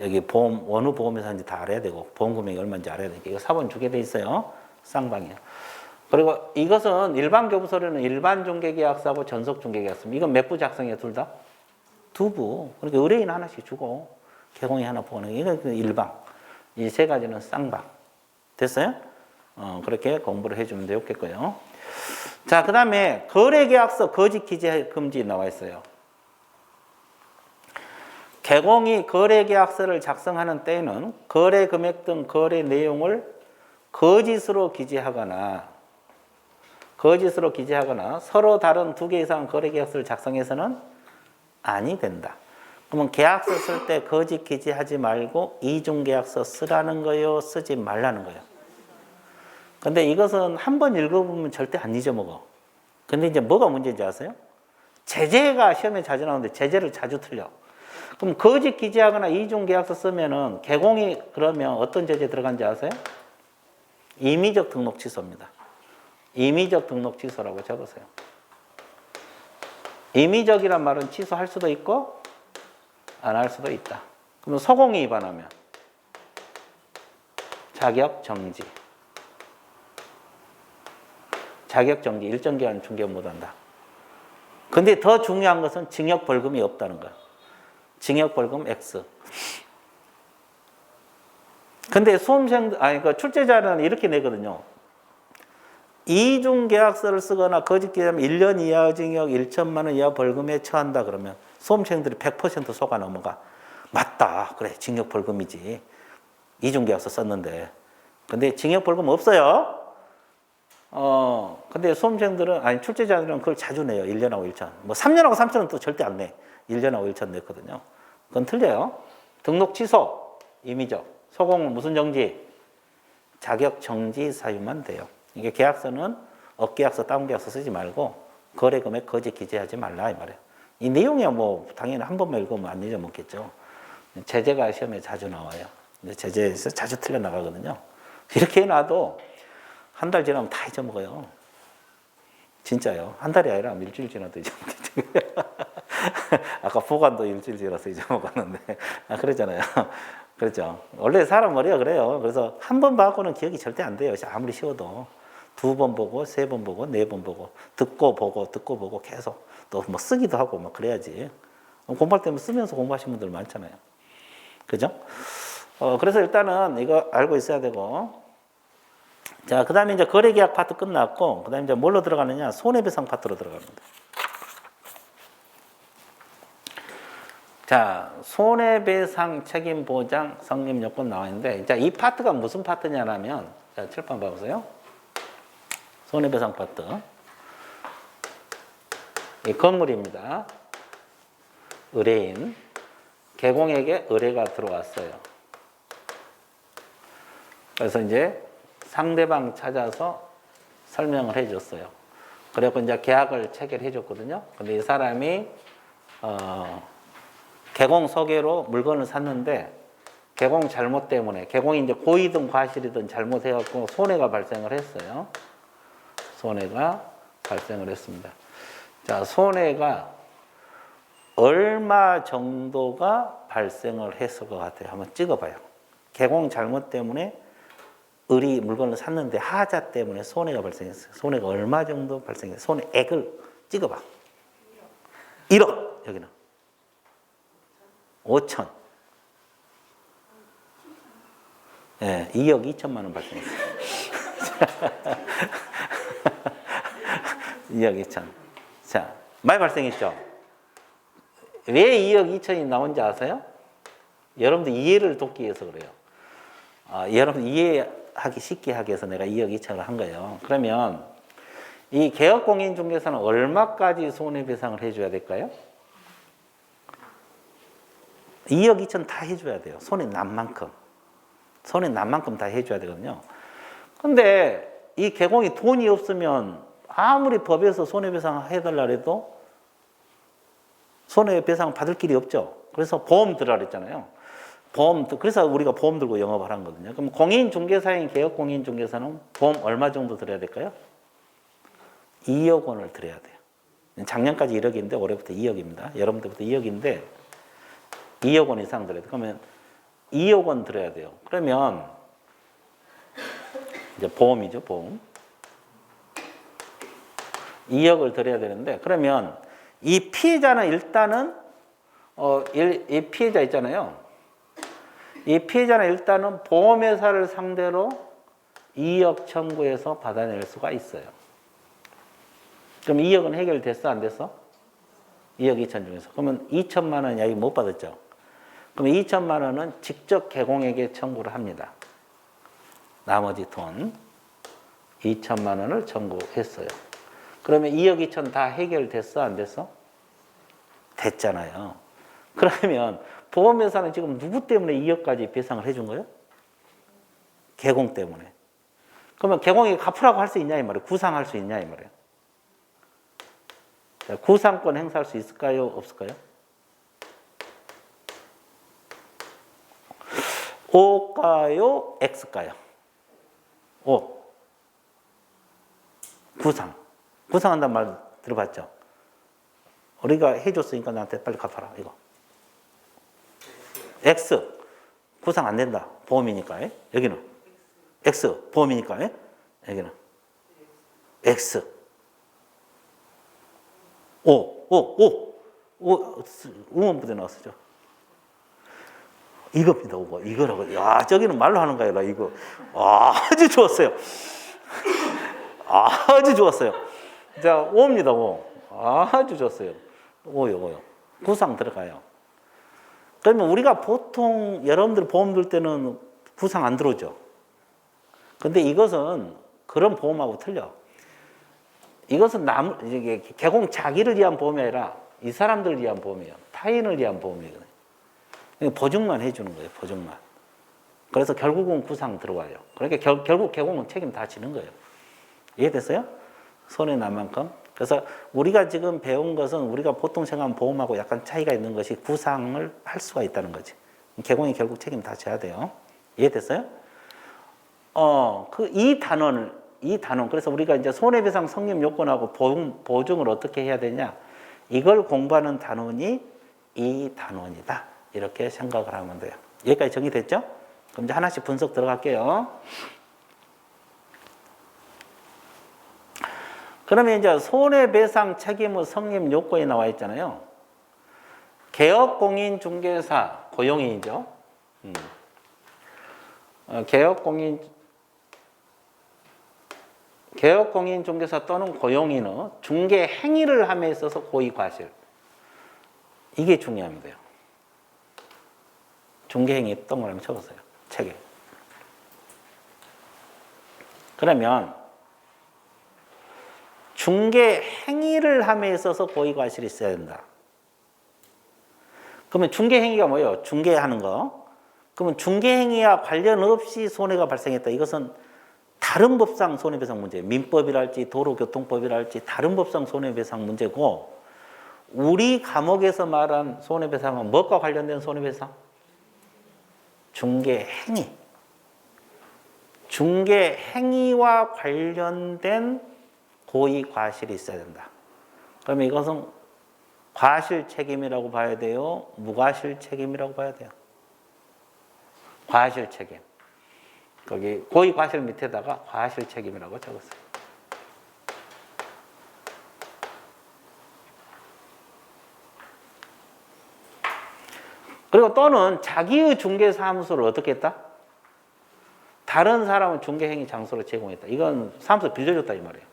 여기 보험, 어느 보험회사인지 다 알아야 되고, 보험 금액이 얼마인지 알아야 되니까, 이거 사본 주게 돼 있어요. 쌍방이요. 그리고 이것은 일반 교부 서류는 일반 중개계약서하고 전속 중개계약서. 이건 몇 부 작성해요, 둘 다? 2부. 그러니까 의뢰인 하나씩 주고, 개공이 하나 보는 거. 이건 일방. 이 세 가지는 쌍방. 됐어요? 그렇게 공부를 해주면 되겠고요. 자, 그 다음에 거래계약서 거짓 기재 금지 나와 있어요. 개공이 거래계약서를 작성하는 때에는 거래 금액 등 거래 내용을 거짓으로 기재하거나 서로 다른 2개 이상 거래계약서를 작성해서는 아니 된다. 그러면 계약서 쓸 때 거짓 기재하지 말고 이중계약서 쓰라는 거요, 쓰지 말라는 거예요. 근데 이것은 한 번 읽어보면 절대 안 잊어먹어. 근데 이제 뭐가 문제인지 아세요? 제재가 시험에 자주 나오는데 제재를 자주 틀려. 그럼 거짓 기재하거나 이중계약서 쓰면은 개공이 그러면 어떤 제재 들어간지 아세요? 임의적 등록 취소입니다. 임의적 등록 취소라고 적으세요. 임의적이란 말은 취소할 수도 있고 안 할 수도 있다. 그러면 소공이 위반하면 자격 정지. 자격 정지, 일정 기간 중개 못한다. 근데 더 중요한 것은 징역 벌금이 없다는 거야. 징역 벌금 X. 근데 그 출제자는 이렇게 내거든요. 이중 계약서를 쓰거나 거짓 기재하면 1년 이하 징역 1천만 원 이하 벌금에 처한다 그러면 수험생들이 100% 속아 넘어가. 맞다. 그래. 징역 벌금이지. 이중 계약서 썼는데. 근데 징역 벌금 없어요. 근데 수험생들은, 아니, 출제자들은 그걸 자주 내요. 1년하고 1천. 뭐 3년하고 3천은 또 절대 안 내. 1년하고 1천 냈거든요. 그건 틀려요. 등록 취소, 임의적. 소공은 무슨 정지? 자격 정지 사유만 돼요. 이게 계약서는 업계약서, 다운계약서 쓰지 말고 거래 금액 거짓 기재하지 말라 이 말이에요. 이 내용이야 뭐 당연히 한 번만 읽으면 안 잊어먹겠죠. 제재가 시험에 자주 나와요. 근데 제재에서 자주 틀려 나가거든요. 이렇게 해놔도 한 달 지나면 다 잊어먹어요. 진짜요. 한 달이 아니라 일주일 지나도 잊어먹겠죠. 아까 보관도 일주일 지나서 잊어먹었는데. 그랬잖아요. 그렇죠. 원래 사람 머리가 그래요. 그래서 한 번 봐고는 기억이 절대 안 돼요. 아무리 쉬워도. 2번 보고, 3번 보고, 4번 보고, 듣고 보고 계속 또 뭐 쓰기도 하고 막 그래야지. 공부할 때면 쓰면서 공부하시는 분들 많잖아요. 그죠? 그래서 일단은 이거 알고 있어야 되고. 자, 그 다음에 이제 거래계약 파트 끝났고, 그 다음에 이제 뭘로 들어가느냐? 손해배상 파트로 들어갑니다. 자, 손해배상 책임보장 성립요건 나와 있는데, 자, 이 파트가 무슨 파트냐면, 자, 칠판 봐보세요. 손해배상 파트. 이 건물입니다. 의뢰인. 개공에게 의뢰가 들어왔어요. 그래서 이제 상대방 찾아서 설명을 해줬어요. 그래서 이제 계약을 체결해 줬거든요. 근데 이 사람이, 개공 소개로 물건을 샀는데, 개공 잘못 때문에, 개공이 이제 고의든 과실이든 잘못해갖고 손해가 발생을 했어요. 손해가 발생을 했습니다. 자, 손해가 얼마 정도가 발생을 했을 것 같아요? 한번 찍어봐요. 개공 잘못 때문에 물건을 샀는데 하자 때문에 손해가 발생했어요. 손해가 얼마 정도 발생했어요? 손해액을 찍어봐. 1억, 여기는. 5천. 예, 2억 2천만 원 발생했어요. 2억 2천. 자, 많이 발생했죠? 왜 2억 2천이 나온지 아세요? 여러분들 이해를 돕기 위해서 그래요. 여러분 이해하기 쉽게 하기 위해서 내가 2억 2천을 한 거예요. 그러면 이 개업공인중개사는 얼마까지 손해배상을 해줘야 될까요? 2억 2천 다 해줘야 돼요. 손해 난 만큼. 손해 난 만큼 다 해줘야 되거든요. 근데 이 개공이 돈이 없으면 아무리 법에서 손해배상 해달라 해도 손해배상 받을 길이 없죠. 그래서 보험 들어라 그랬잖아요. 그래서 우리가 보험 들고 영업을 한 거거든요. 그럼 공인중개사인 개업공인중개사는 보험 얼마 정도 들어야 될까요? 2억 원을 들어야 돼요. 작년까지 1억인데 올해부터 2억입니다. 여러분들부터 2억인데 2억 원 이상 들어야 돼요. 그러면 2억 원 들어야 돼요. 그러면 이제 보험이죠, 보험. 2억을 들어야 되는데 그러면 이 피해자는 일단은 이 피해자 있잖아요. 이 피해자는 일단은 보험회사를 상대로 2억 청구해서 받아낼 수가 있어요. 그럼 2억은 해결됐어, 안 됐어? 2억 2천 중에서. 그러면 2천만 원 이야기 못 받았죠. 그럼 2천만 원은 직접 개공에게 청구를 합니다. 나머지 돈 2천만 원을 청구했어요. 그러면 2억 2천 다 해결됐어, 안 됐어? 됐잖아요. 그러면 보험회사는 지금 누구 때문에 2억까지 배상을 해준 거예요? 개공 때문에. 그러면 개공이 갚으라고 할 수 있냐 이 말이에요. 구상할 수 있냐 이 말이에요. 구상권 행사할 수 있을까요? 없을까요? O가요? X가요? O. 구상. 구상한다는 말 들어봤죠? 우리가 해줬으니까 나한테 빨리 갚아라, 이거. X. 구상 안 된다. 보험이니까. 여기는 X. 보험이니까. 여기는 X. 응원부대 나왔었죠. 이겁니다, 이거. 이거라고. 야, 저기는 말로 하는 거야, 이거. 아주 좋았어요. 아주 좋았어요. 자, 5입니다, 5. 아주 좋았어요. 5요. 구상 들어가요. 그러면 우리가 보통 여러분들 보험 들 때는 구상 안 들어오죠. 근데 이것은 그런 보험하고 틀려. 이것은 이게 개공 자기를 위한 보험이 아니라 이 사람들을 위한 보험이에요. 타인을 위한 보험이거든요. 보증만 해주는 거예요, 보증만. 그래서 결국은 구상 들어와요. 그러니까 결국 개공은 책임 다 지는 거예요. 이해됐어요? 손해 난 만큼. 그래서 우리가 지금 배운 것은 우리가 보통 생각하는 보험하고 약간 차이가 있는 것이 구상을 할 수가 있다는 거지. 개공이 결국 책임 다 져야 돼요. 이해됐어요? 이 단원. 그래서 우리가 이제 손해배상 성립 요건하고 보증을 어떻게 해야 되냐. 이걸 공부하는 단원이 이 단원이다. 이렇게 생각을 하면 돼요. 여기까지 정리됐죠? 그럼 이제 하나씩 분석 들어갈게요. 그러면 이제 손해배상 책임의 성립 요건이 나와 있잖아요. 개업공인중개사, 고용인이죠. 개업공인중개사 또는 고용인의 중개 행위를 함에 있어서 고의 과실. 이게 중요합니다. 중개 행위 동그라미 쳐보세요. 책에. 그러면 중개 행위를 함에 있어서 고의 과실이 있어야 된다. 그러면 중개 행위가 뭐예요? 중개하는 거. 그러면 중개 행위와 관련 없이 손해가 발생했다. 이것은 다른 법상 손해배상 문제, 민법이랄지 도로교통법이랄지 다른 법상 손해배상 문제고, 우리 과목에서 말한 손해배상은 무엇과 관련된 손해배상? 중개 행위. 중개 행위와 관련된 고의 과실이 있어야 된다. 그러면 이것은 과실 책임이라고 봐야 돼요? 무과실 책임이라고 봐야 돼요? 과실 책임. 거기 고의 과실 밑에다가 과실 책임이라고 적었어요. 그리고 또는 자기의 중개사무소를 어떻게 했다? 다른 사람은 중개행위 장소로 제공했다. 이건 사무소 빌려줬다 이 말이에요.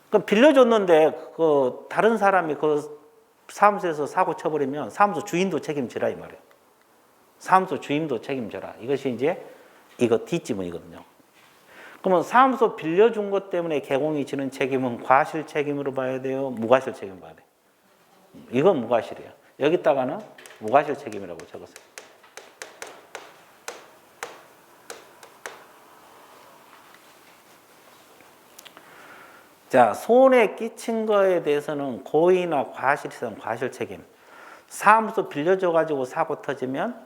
그럼 빌려줬는데 그 다른 사람이 그 사무소에서 사고 쳐버리면 사무소 주인도 책임지라 이 말이에요. 사무소 주인도 책임져라. 이것이 이제 이거 뒷지문이거든요. 그러면 사무소 빌려준 것 때문에 개공이 지는 책임은 과실 책임으로 봐야 돼요? 무과실 책임 봐야 돼요? 이건 무과실이에요. 여기다가는 무과실 책임이라고 적었어요. 자, 손해 끼친 거에 대해서는 고의나 과실이든 과실 책임. 사무소 빌려줘가지고 사고 터지면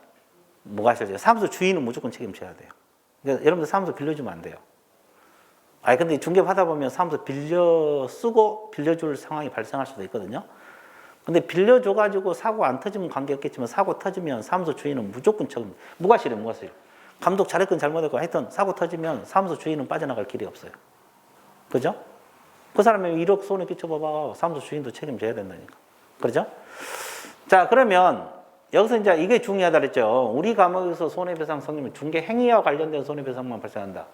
무과실 책임. 사무소 주인은 무조건 책임져야 돼요. 그러니까 여러분들 사무소 빌려주면 안 돼요. 근데 중개하다 보면 사무소 쓰고 빌려줄 상황이 발생할 수도 있거든요. 근데 빌려줘가지고 사고 안 터지면 관계없겠지만 사고 터지면 사무소 주인은 무조건 책임. 무과실이에요, 무과실. 감독 잘했건 잘못했건 하여튼 사고 터지면 사무소 주인은 빠져나갈 길이 없어요. 그죠? 그 사람이 1억 손해 끼쳐봐봐. 사무소 주인도 책임져야 된다니까. 그렇죠? 자, 그러면 여기서 이제 이게 중요하다 그랬죠. 우리 과목에서 손해배상 성립은 중개 행위와 관련된 손해배상만 발생한다.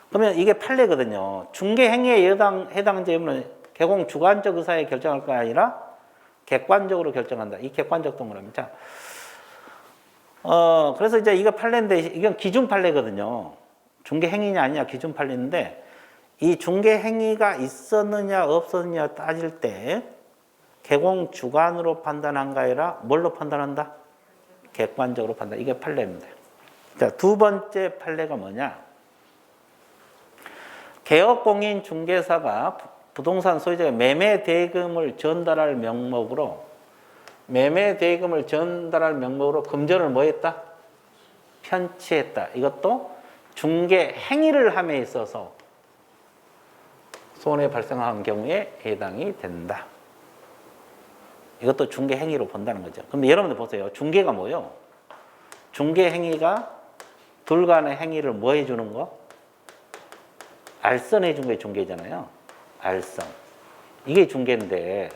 그러면 이게 판례거든요. 중개 행위에 해당 제물은 개공 주관적 의사에 결정할 거 아니라 객관적으로 결정한다. 이 객관적 동그라미. 자, 그래서 이제 이거 판례인데 이건 기준 판례거든요. 중개 행위냐 아니냐 기준 판례인데 이 중개 행위가 있었느냐 없었느냐 따질 때 개공 주관으로 판단한 거 아니라 뭘로 판단한다? 객관적으로 판단. 이게 판례입니다. 자, 두 번째 판례가 뭐냐? 개업공인 중개사가 부동산 소유자가 매매 대금을 전달할 명목으로 금전을 뭐 했다? 편취했다. 이것도 중개 행위를 함에 있어서 손해 발생한 경우에 해당이 된다. 이것도 중개 행위로 본다는 거죠. 그럼 여러분들 보세요. 중개가 뭐예요? 중개 행위가 둘 간의 행위를 뭐 해주는 거? 알선해 준 게 중개잖아요. 알선. 이게 중개인데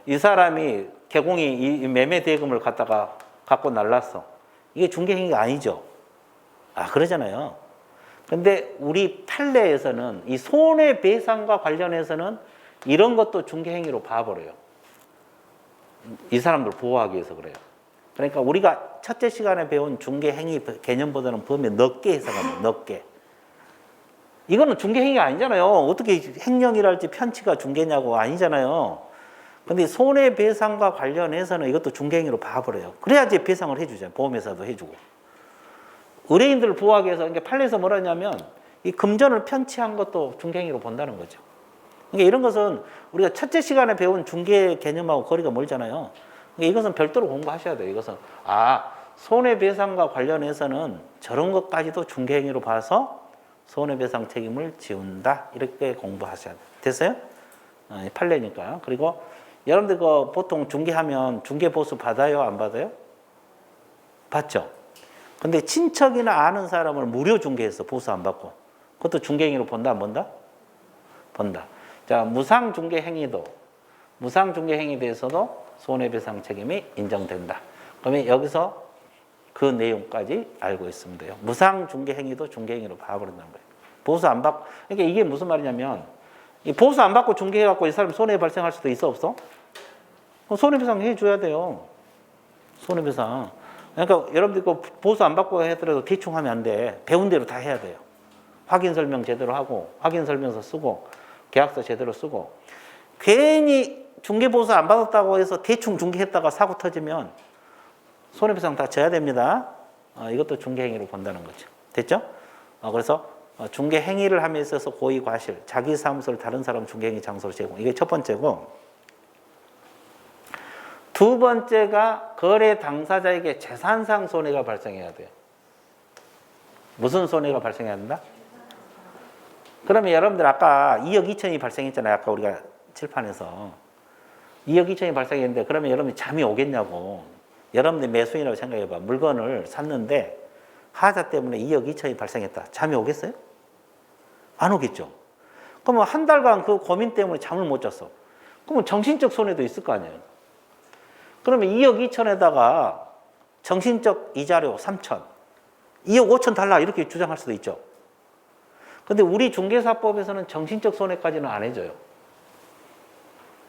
이 사람이 개공이 이 매매 대금을 갖다가 갖고 날랐어. 이게 중개 행위가 아니죠. 아, 그러잖아요. 근데 우리 판례에서는 이 손해배상과 관련해서는 이런 것도 중개 행위로 봐버려요. 이 사람들 보호하기 위해서 그래요. 그러니까 우리가 첫째 시간에 배운 중개 행위 개념보다는 범위에 넓게 해석합니다. 넓게. 이거는 중개 행위가 아니잖아요. 어떻게 횡령이랄지 편취가 중개냐고 아니잖아요. 근데 손해배상과 관련해서는 이것도 중개 행위로 봐버려요. 그래야지 배상을 해주잖아요. 보험회사도 해주고. 의뢰인들을 보호하기 위해서 그러니까 판례에서 뭐라 하냐면 이 금전을 편취한 것도 중개 행위로 본다는 거죠. 그러니까 이런 것은 우리가 첫째 시간에 배운 중개 개념하고 거리가 멀잖아요. 그러니까 이것은 별도로 공부하셔야 돼요. 이것은 손해배상과 관련해서는 저런 것까지도 중개 행위로 봐서 손해배상 책임을 지운다. 이렇게 공부하셔야 돼요. 됐어요? 판례니까요. 그리고 여러분들 보통 중개하면 중개보수 받아요? 안 받아요? 받죠? 근데 친척이나 아는 사람을 무료 중개해서 보수 안 받고 그것도 중개행위로 본다 안 본다? 본다. 자, 무상중개행위에 대해서도 손해배상 책임이 인정된다. 그러면 여기서 그 내용까지 알고 있으면 돼요. 무상중개행위도 중개행위로 봐버린다는 거예요. 보수 안 받고, 그러니까 이게 무슨 말이냐면 이 보수 안 받고 중개해갖고 이 사람 손해 발생할 수도 있어 없어? 손해배상 해줘야 돼요. 손해배상. 그러니까 여러분들 보수 안 받고 하더라도 대충 하면 안 돼. 배운 대로 다 해야 돼요. 확인 설명 제대로 하고 확인 설명서 쓰고 계약서 제대로 쓰고 괜히 중개 보수 안 받았다고 해서 대충 중개했다가 사고 터지면 손해배상 다 져야 됩니다. 이것도 중개행위로 본다는 거죠. 됐죠? 그래서 중개행위를 함에 있어서 고의 과실, 자기 사무소를 다른 사람 중개행위 장소로 제공. 이게 첫 번째고 두 번째가 거래 당사자에게 재산상 손해가 발생해야 돼요. 무슨 손해가 발생해야 된다? 그러면 여러분들 아까 2억 2천이 발생했잖아요. 아까 우리가 칠판에서. 2억 2천이 발생했는데 그러면 여러분이 잠이 오겠냐고. 여러분들 매수인이라고 생각해봐. 물건을 샀는데 하자 때문에 2억 2천이 발생했다. 잠이 오겠어요? 안 오겠죠. 그러면 한 달간 그 고민 때문에 잠을 못 잤어. 그러면 정신적 손해도 있을 거 아니에요. 그러면 2억 2천에다가 정신적 이자료 3천, 2억 5천 달라 이렇게 주장할 수도 있죠. 근데 우리 중개사법에서는 정신적 손해까지는 안 해줘요.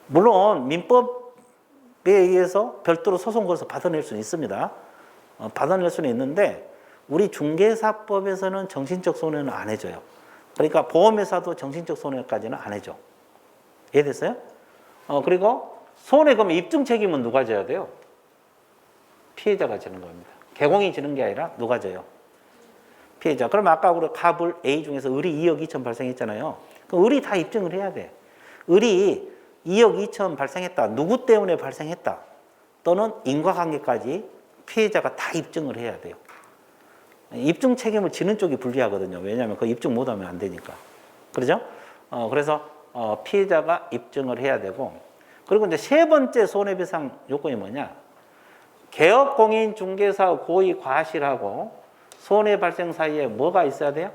물론 민법에 의해서 별도로 소송 걸어서 받아낼 수는 있습니다. 받아낼 수는 있는데 우리 중개사법에서는 정신적 손해는 안 해줘요. 그러니까 보험회사도 정신적 손해까지는 안 해줘. 이해됐어요? 그리고 손해 그러면 입증 책임은 누가 져야 돼요? 피해자가 지는 겁니다. 개공이 지는 게 아니라 누가 져요? 피해자. 그럼 아까 우리 갑을 A 중에서 을이 2억 2천 발생했잖아요. 그럼 을이 다 입증을 해야 돼. 을이 2억 2천 발생했다. 누구 때문에 발생했다. 또는 인과관계까지 피해자가 다 입증을 해야 돼요. 입증 책임을 지는 쪽이 불리하거든요. 왜냐하면 그 입증 못하면 안 되니까. 그러죠? 그래서 피해자가 입증을 해야 되고 그리고 이제 세 번째 손해배상 요건이 뭐냐? 개업공인중개사 고의 과실하고 손해 발생 사이에 뭐가 있어야 돼요?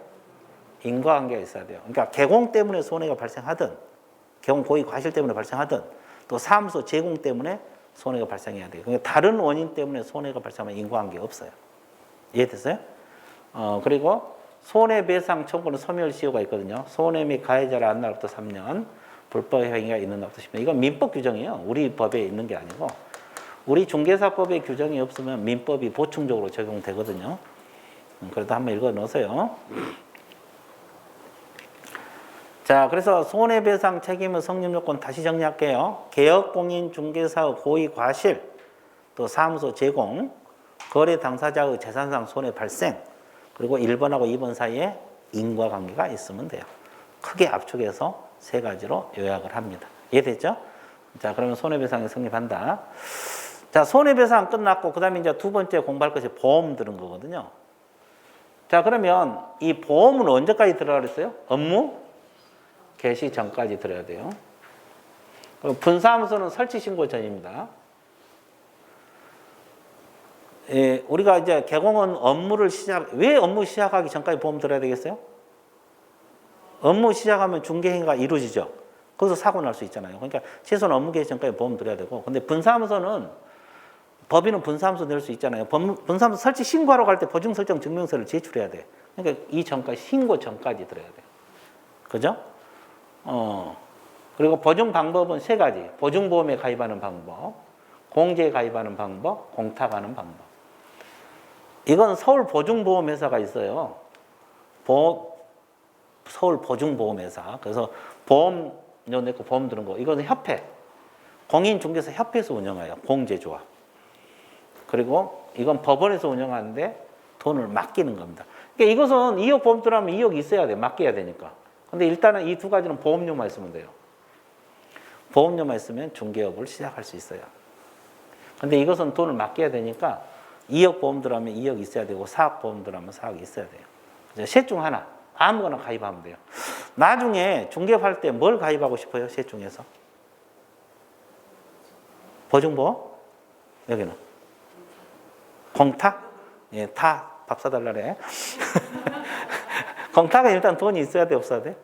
인과관계가 있어야 돼요. 그러니까 개공 때문에 손해가 발생하든 개공 고의 과실 때문에 발생하든 또 사무소 제공 때문에 손해가 발생해야 돼요. 그러니까 다른 원인 때문에 손해가 발생하면 인과관계가 없어요. 이해됐어요? 그리고 손해배상 청구는 소멸시효가 있거든요. 손해 및 가해자를 안 날로부터 3년, 불법 행위가 있는 날부터 10년. 이건 민법 규정이에요. 우리 법에 있는 게 아니고 우리 중개사법에 규정이 없으면 민법이 보충적으로 적용되거든요. 그래도 한번 읽어 놓으세요. 자, 그래서 손해배상 책임의 성립 요건 다시 정리할게요. 개업공인중개사의 고의 과실, 또 사무소 제공, 거래 당사자의 재산상 손해 발생, 그리고 1번하고 2번 사이에 인과관계가 있으면 돼요. 크게 압축해서 세 가지로 요약을 합니다. 이해됐죠? 자, 그러면 손해배상이 성립한다. 자, 손해배상 끝났고, 그 다음에 이제 두 번째 공부할 것이 보험 들은 거거든요. 자, 그러면 이 보험은 언제까지 들어가 그랬어요? 업무 개시 전까지 들어야 돼요. 그리고 분사무소는 설치 신고 전입니다. 예, 우리가 이제 개공은 왜 업무 시작하기 전까지 보험 들어야 되겠어요? 업무 시작하면 중개행위가 이루어지죠. 거기서 사고 날 수 있잖아요. 그러니까 최소한 업무 개시 전까지 보험 들어야 되고, 근데 분사무소는 법인은 분사무소 낼 수 있잖아요. 분사무소 설치 신고하러 갈 때 보증 설정 증명서를 제출해야 돼. 그러니까 이 전까지 신고 전까지 들어야 돼. 그죠? 그리고 보증 방법은 세 가지. 보증보험에 가입하는 방법, 공제에 가입하는 방법, 공탁하는 방법. 이건 서울 보증보험회사가 있어요. 서울 보증보험회사. 그래서 보험료 내고 보험 드는 거. 이거는 협회. 공인중개사 협회에서 운영해요. 공제조합. 그리고 이건 법원에서 운영하는데 돈을 맡기는 겁니다. 그러니까 이것은 2억 보험 들어가면 2억 있어야 돼. 맡겨야 되니까. 근데 일단은 이 두 가지는 보험료만 있으면 돼요. 보험료만 있으면 중개업을 시작할 수 있어요. 근데 이것은 돈을 맡겨야 되니까 2억 보험 들어가면 2억 있어야 되고 4억 보험 들어가면 4억 있어야 돼요. 셋 중 하나. 아무거나 가입하면 돼요. 나중에 중개업할 때 뭘 가입하고 싶어요? 셋 중에서. 보증보험? 여기는. 공탁? 예, 밥 사달라래. 공탁은 일단 돈이 있어야 돼, 없어야 돼?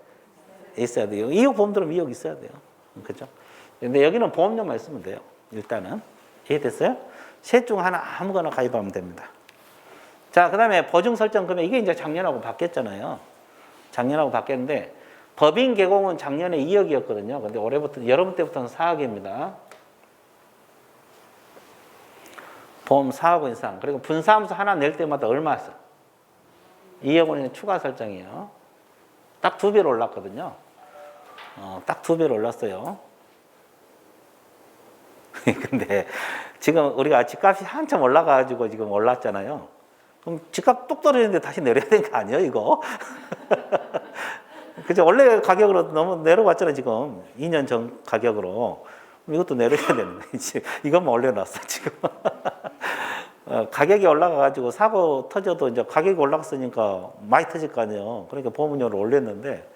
있어야 돼요. 2억 보험 들으면 2억 있어야 돼요. 그죠? 근데 여기는 보험료만 있으면 돼요. 일단은. 이해됐어요? 셋 중 하나 아무거나 가입하면 됩니다. 자, 그 다음에 보증 설정 금액. 이게 이제 작년하고 바뀌었잖아요. 작년하고 바뀌었는데, 법인 개공은 작년에 2억이었거든요. 근데 올해부터, 여러분 때부터는 4억입니다. 보험 4억 원 이상. 그리고 분사무소 하나 낼 때마다 얼마 써? 2억 원의 추가 설정이에요. 딱 2배로 올랐거든요. 딱 2배로 올랐어요. 근데 지금 우리가 집값이 한참 올라가가지고 지금 올랐잖아요. 그럼 집값 뚝 떨어지는데 다시 내려야 되는 거 아니에요, 이거? 그죠? 원래 가격으로 너무 내려왔잖아요, 지금. 2년 전 가격으로. 이것도 내려야 되는 거예요. 이것만 올려놨어, 지금. 가격이 올라가가지고 사고 터져도 이제 가격이 올라갔으니까 많이 터질 거 아니에요. 그러니까 보험료를 올렸는데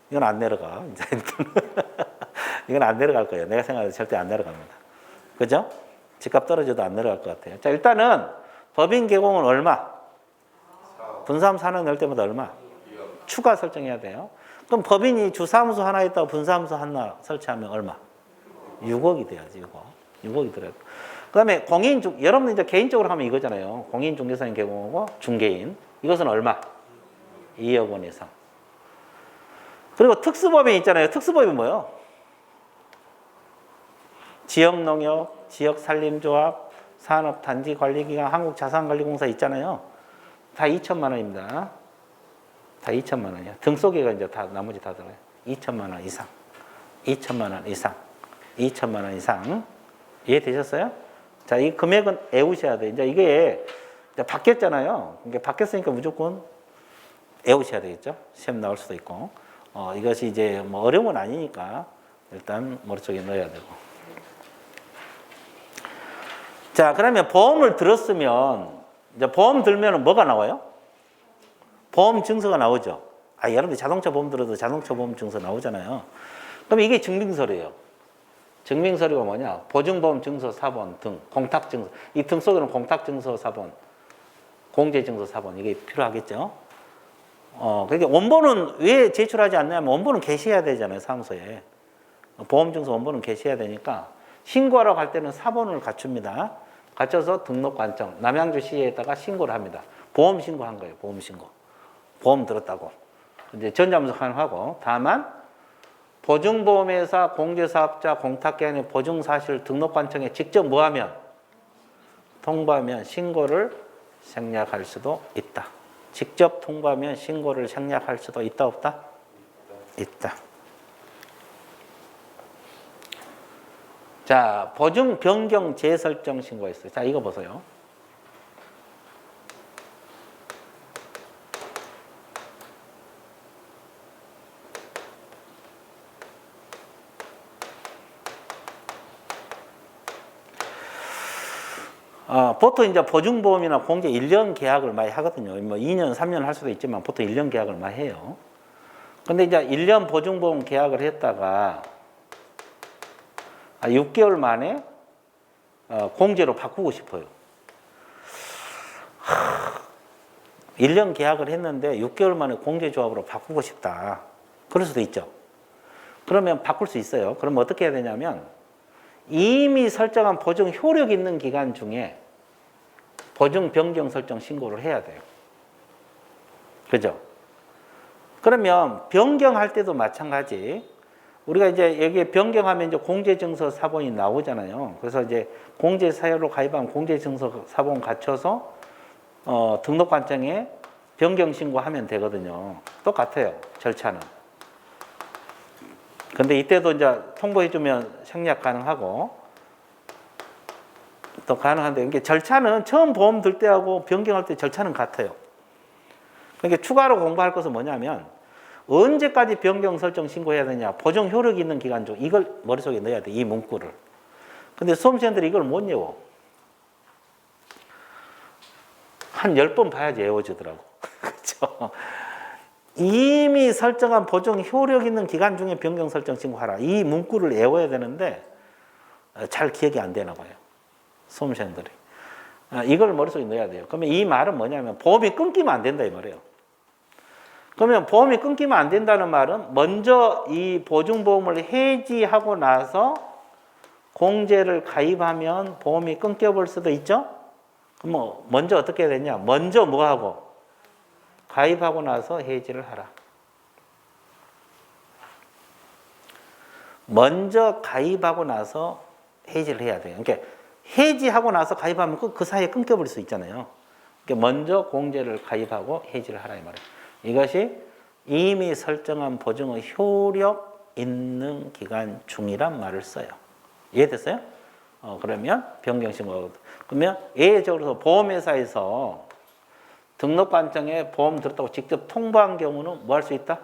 이건 안 내려가. 이제 이건 안 내려갈 거예요. 내가 생각해도 절대 안 내려갑니다. 그죠? 집값 떨어져도 안 내려갈 것 같아요. 자, 일단은 법인 개공은 얼마? 분사무소 하나 낼 때마다 얼마? 추가 설정해야 돼요. 그럼 법인이 주사무소 하나 있다고 분사무소 하나 설치하면 얼마? 6억이 돼야지, 6억이 들어요. 그 다음에 여러분 이제 개인적으로 하면 이거잖아요. 공인중개사인 개공하고 중개인. 이것은 얼마? 2억 원 이상. 그리고 특수법인 있잖아요. 특수법인 뭐예요? 지역농협, 지역산림조합, 산업단지관리기관, 한국자산관리공사 있잖아요. 다 2천만 원입니다. 다 2천만 원이야. 등속에가 이제 다, 나머지 다 들어요. 2천만 원 이상. 2천만 원 이상. 2천만 원 이상. 이해되셨어요? 자, 이 금액은 외우셔야 돼요. 이제 이게 이제 바뀌었잖아요. 이게 바뀌었으니까 무조건 외우셔야 되겠죠? 시험 나올 수도 있고. 이것이 이제 뭐 어려운 건 아니니까 일단 머릿속에 넣어야 되고. 자, 그러면 보험을 들었으면, 이제 보험 들면은 뭐가 나와요? 보험 증서가 나오죠. 여러분들 자동차 보험 들어도 자동차 보험 증서 나오잖아요. 그럼 이게 증빙서류예요. 증빙서류가 뭐냐? 보증보험 증서 4번 등, 공탁증서. 이 등 속에는 공탁증서 4번, 공제증서 4번. 이게 필요하겠죠? 그러니까 원본은 왜 제출하지 않냐면 원본은 게시해야 되잖아요, 사무소에. 보험증서 원본은 게시해야 되니까 신고하러 갈 때는 4번을 갖춥니다. 갖춰서 등록관청, 남양주시에다가 신고를 합니다. 보험 신고한 거예요, 보험 신고. 보험 들었다고. 이제 전자문서 하고, 다만 보증보험회사, 공제사업자, 공탁기관의 보증사실 등록관청에 직접 뭐하면? 통보하면 신고를 생략할 수도 있다. 직접 통보하면 신고를 생략할 수도 있다, 없다? 있다. 자, 보증 변경 재설정 신고가 있어요. 자, 이거 보세요. 보통 이제 보증보험이나 공제 1년 계약을 많이 하거든요. 뭐 2년, 3년 할 수도 있지만 보통 1년 계약을 많이 해요. 근데 이제 1년 보증보험 계약을 했다가 6개월 만에 공제로 바꾸고 싶어요. 1년 계약을 했는데 6개월 만에 공제조합으로 바꾸고 싶다. 그럴 수도 있죠. 그러면 바꿀 수 있어요. 그럼 어떻게 해야 되냐면 이미 설정한 보증 효력 있는 기간 중에 보증 변경 설정 신고를 해야 돼요. 그죠? 그러면 변경할 때도 마찬가지. 우리가 이제 여기에 변경하면 이제 공제증서 사본이 나오잖아요. 그래서 이제 공제사유로 가입하면 공제증서 사본 갖춰서 등록관청에 변경 신고하면 되거든요. 똑같아요. 절차는. 근데 이때도 이제 통보해주면 생략 가능하고 또 가능한데 이게 절차는 처음 보험 들 때하고 변경할 때 절차는 같아요. 그러니까 추가로 공부할 것은 뭐냐면 언제까지 변경 설정 신고해야 되냐. 보증 효력 있는 기간 중 이걸 머릿속에 넣어야 돼. 이 문구를. 근데 수험생들이 이걸 못 외워. 한 10번 봐야지 외워지더라고. 그렇죠? 이미 설정한 보증 효력 있는 기간 중에 변경 설정 신고하라. 이 문구를 외워야 되는데 잘 기억이 안 되나 봐요. 수험생들이. 이걸 머릿속에 넣어야 돼요. 그러면 이 말은 뭐냐면 보험이 끊기면 안 된다 이 말이에요. 그러면 보험이 끊기면 안 된다는 말은 먼저 이 보증보험을 해지하고 나서 공제를 가입하면 보험이 끊겨볼 수도 있죠? 그럼 뭐 먼저 어떻게 해야 되냐? 먼저 뭐 하고? 가입하고 나서 해지를 하라. 먼저 가입하고 나서 해지를 해야 돼요. 그러니까 해지하고 나서 가입하면 그 사이에 끊겨버릴 수 있잖아요. 그러니까 먼저 공제를 가입하고 해지를 하라 이 말이에요. 이것이 이미 설정한 보증의 효력 있는 기간 중이란 말을 써요. 이해됐어요? 그러면 변경신고. 그러면 예외적으로 보험회사에서 등록관청에 보험 들었다고 직접 통보한 경우는 뭐 할 수 있다?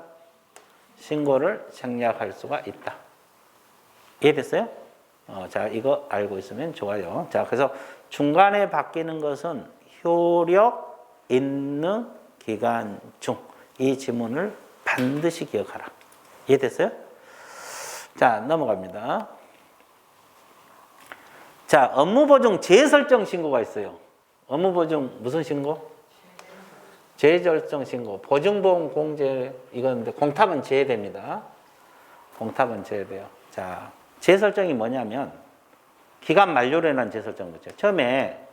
신고를 생략할 수가 있다. 이해됐어요? 자, 이거 알고 있으면 좋아요. 자, 그래서 중간에 바뀌는 것은 효력 있는 기간 중. 이 지문을 반드시 기억하라. 이해됐어요? 자, 넘어갑니다. 자, 업무보증 재설정 신고가 있어요. 업무보증 무슨 신고? 재설정 신고. 보증보험 공제, 이건 공탁은 제외됩니다. 공탁은 제외돼요. 자, 재설정이 뭐냐면 기간 만료로 인한 재설정 거죠. 처음에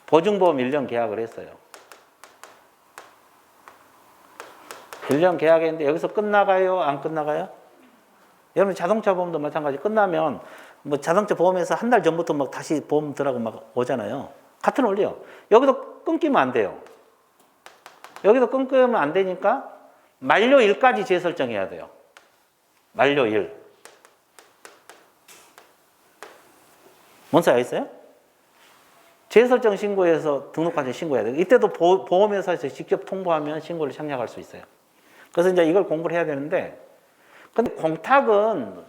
보증보험 1년 계약을 했어요. 1년 계약했는데 여기서 끝나가요? 안 끝나가요? 여러분 자동차 보험도 마찬가지. 끝나면 뭐 자동차 보험에서 한 달 전부터 막 다시 보험 들어가고 막 오잖아요. 같은 원리요. 여기도 끊기면 안 돼요. 여기도 끊기면 안 되니까 만료일까지 재설정해야 돼요. 만료일. 뭔지 알겠어요? 재설정 신고해서 등록관청 신고해야 돼요. 이때도 보험회사에서 직접 통보하면 신고를 생략할 수 있어요. 그래서 이제 이걸 공부를 해야 되는데, 근데 공탁은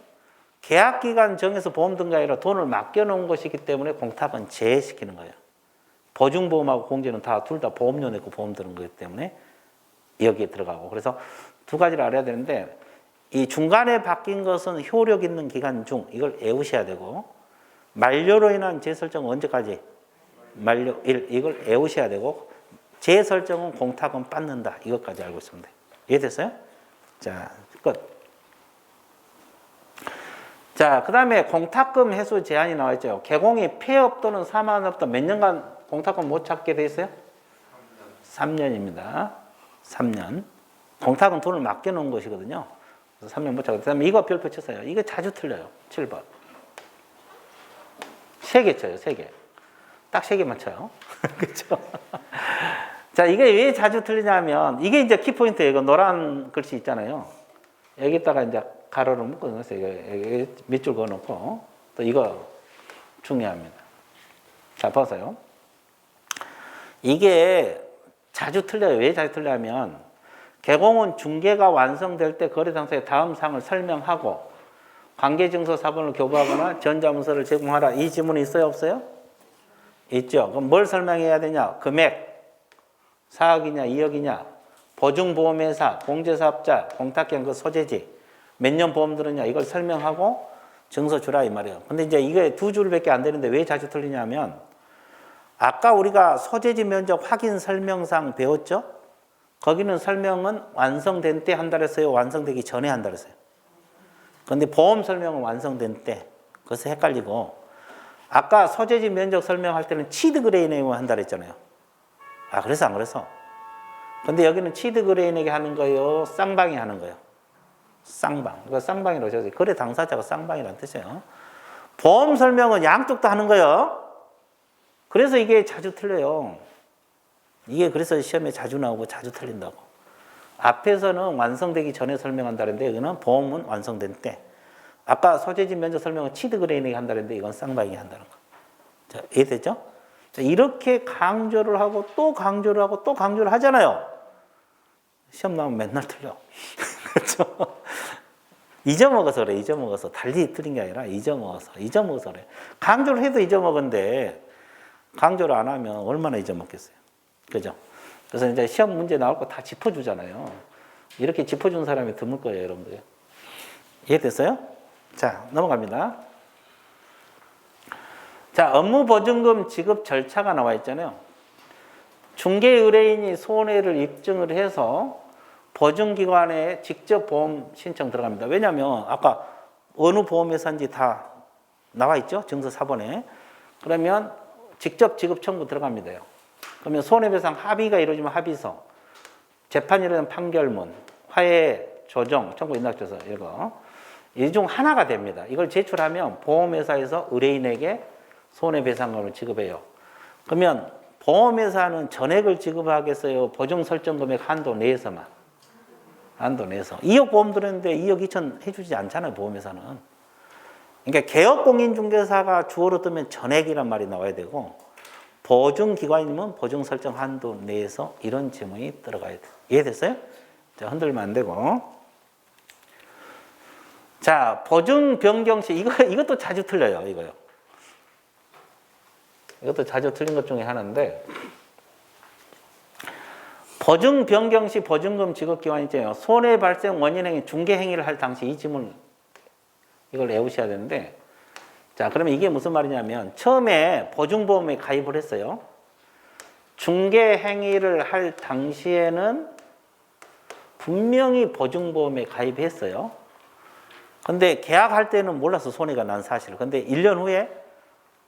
계약기간 정해서 보험 든 게 아니라 돈을 맡겨놓은 것이기 때문에 공탁은 제외시키는 거예요. 보증보험하고 공제는 둘 다 보험료 내고 보험 드는 거기 때문에 여기에 들어가고. 그래서 두 가지를 알아야 되는데, 이 중간에 바뀐 것은 효력 있는 기간 중, 이걸 외우셔야 되고, 만료로 인한 재설정은 언제까지? 만료일, 이걸 외우셔야 되고, 재설정은 공탁은 받는다. 이것까지 알고 있으면 돼요. 이해됐어요? 자, 끝. 자, 그 다음에 공탁금 해소 제한이 나와 있죠. 개공이 폐업 또는 사망업도 몇 년간 공탁금 못 찾게 돼 있어요? 3년입니다. 3년. 공탁은 돈을 맡겨놓은 것이거든요. 그래서 3년 못 찾게. 그 다음에 이거 별표 쳤어요. 이거 자주 틀려요. 7번. 3개 쳐요. 3개. 딱 3개만 쳐요. 그렇죠? 자, 이게 왜 자주 틀리냐면, 이게 이제 키포인트예요. 이거 노란 글씨 있잖아요. 여기다가 이제 가로를 묶어 놓으세요. 여기 밑줄 그어 놓고, 또 이거 중요합니다. 자, 보세요. 이게 자주 틀려요. 왜 자주 틀냐면, 개공은 중개가 완성될 때 거래당사의 다음 사항을 설명하고, 관계증서 사본을 교부하거나 전자문서를 제공하라. 이 지문이 있어요? 없어요? 있죠. 그럼 뭘 설명해야 되냐? 금액, 4억이냐, 2억이냐, 보증보험회사, 공제사업자, 공탁기관 그 소재지, 몇 년 보험 들었냐, 이걸 설명하고 증서 주라 이 말이에요. 근데 이제 이게 두 줄밖에 안 되는데 왜 자주 틀리냐면, 아까 우리가 소재지 면적 확인 설명상 배웠죠? 거기는 설명은 완성된 때 한다 그랬어요? 완성되기 전에 한다 그랬어요? 근데 보험 설명은 완성된 때. 그래서 헷갈리고, 아까 소재지 면적 설명할 때는 치드 그레이 내용을 한다 그랬잖아요. 아, 그래서 안 그래서? 근데 여기는 치드 그레인에게 하는 거예요? 쌍방이 하는 거예요? 쌍방. 이거 쌍방이라고 하죠. 거래 당사자가 쌍방이라는 뜻이에요. 보험 설명은 양쪽 다 하는 거예요. 그래서 이게 자주 틀려요. 이게 그래서 시험에 자주 나오고 자주 틀린다고. 앞에서는 완성되기 전에 설명한다는데 이거는 보험은 완성된 때. 아까 소재지 면적 설명은 치드 그레인에게 한다는데 이건 쌍방이 한다는 거. 자, 이해됐죠? 자, 이렇게 강조를 하고 또 강조를 하고 또 강조를 하잖아요. 시험 나오면 맨날 틀려. 그렇죠? 잊어먹어서 그래. 잊어먹어서. 달리 틀린 게 아니라 잊어먹어서 그래. 강조를 해도 잊어먹은데 강조를 안 하면 얼마나 잊어먹겠어요. 그죠? 그래서 이제 시험 문제 나올 거 다 짚어주잖아요. 이렇게 짚어준 사람이 드물 거예요, 여러분들. 이해됐어요? 자, 넘어갑니다. 자, 업무보증금 지급 절차가 나와 있잖아요. 중개 의뢰인이 손해를 입증을 해서 보증기관에 직접 보험 신청 들어갑니다. 왜냐하면 아까 어느 보험회사인지 다 나와 있죠? 증서 4번에. 그러면 직접 지급 청구 들어갑니다. 그러면 손해배상 합의가 이루어지면 합의서, 재판이 이루어지면 판결문, 화해, 조정, 청구 인락조서 이거. 이 중 하나가 됩니다. 이걸 제출하면 보험회사에서 의뢰인에게 손해배상금을 지급해요. 그러면 보험회사는 전액을 지급하겠어요? 보증 설정 금액 한도 내에서만. 한도 내에서. 2억 보험 들었는데 2억 2천 해주지 않잖아요, 보험회사는. 그러니까 개업공인중개사가 주어로 뜨면 전액이란 말이 나와야 되고, 보증기관이면 보증 설정 한도 내에서 이런 지문이 들어가야 돼요. 이해됐어요? 자, 흔들면 안 되고. 자, 보증 변경 시, 이것도 자주 틀려요, 이거요. 이것도 자주 틀린 것 중에 하나인데, 보증 변경 시 보증금 지급 기관이 있잖아요. 손해 발생 원인 행위, 중개 행위를 할 당시 이 지문, 이걸 외우셔야 되는데, 자, 그러면 이게 무슨 말이냐면, 처음에 보증보험에 가입을 했어요. 중개 행위를 할 당시에는 분명히 보증보험에 가입했어요. 근데 계약할 때는 몰라서 손해가 난 사실을. 근데 1년 후에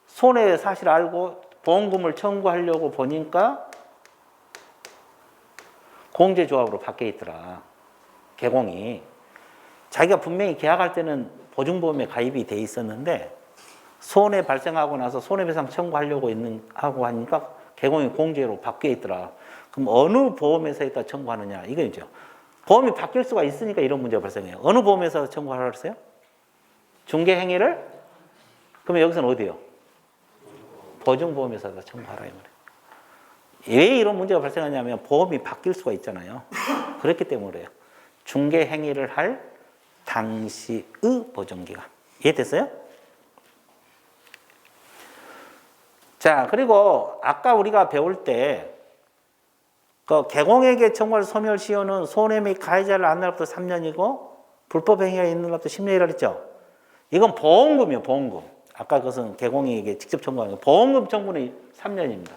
손해 사실 알고 보험금을 청구하려고 보니까 공제조합으로 바뀌어 있더라. 개공이. 자기가 분명히 계약할 때는 보증보험에 가입이 돼 있었는데 손해 발생하고 나서 손해배상 청구하려고 하고 하니까 개공이 공제로 바뀌어 있더라. 그럼 어느 보험회사에다 청구하느냐? 이거죠. 보험이 바뀔 수가 있으니까 이런 문제가 발생해요. 어느 보험회사에서 청구하라고 그랬어요? 중개행위를? 그러면 여기서는 어디요? 보증보험회사에다 청구하라 이 말이에요. 왜 이런 문제가 발생하냐면 보험이 바뀔 수가 있잖아요. 그렇기 때문에 그래요. 중개행위를 할 당시의 보증기간. 이해됐어요? 자, 그리고 아까 우리가 배울 때 그 개공에게 청구할 소멸시효는 손해 및 가해자를 안 날로부터 3년이고 불법 행위가 있는 날로부터 10년이라 그랬죠. 이건 보험금이에요, 보험금. 아까 그것은 개공에게 직접 청구하는 거. 보험금 청구는 3년입니다.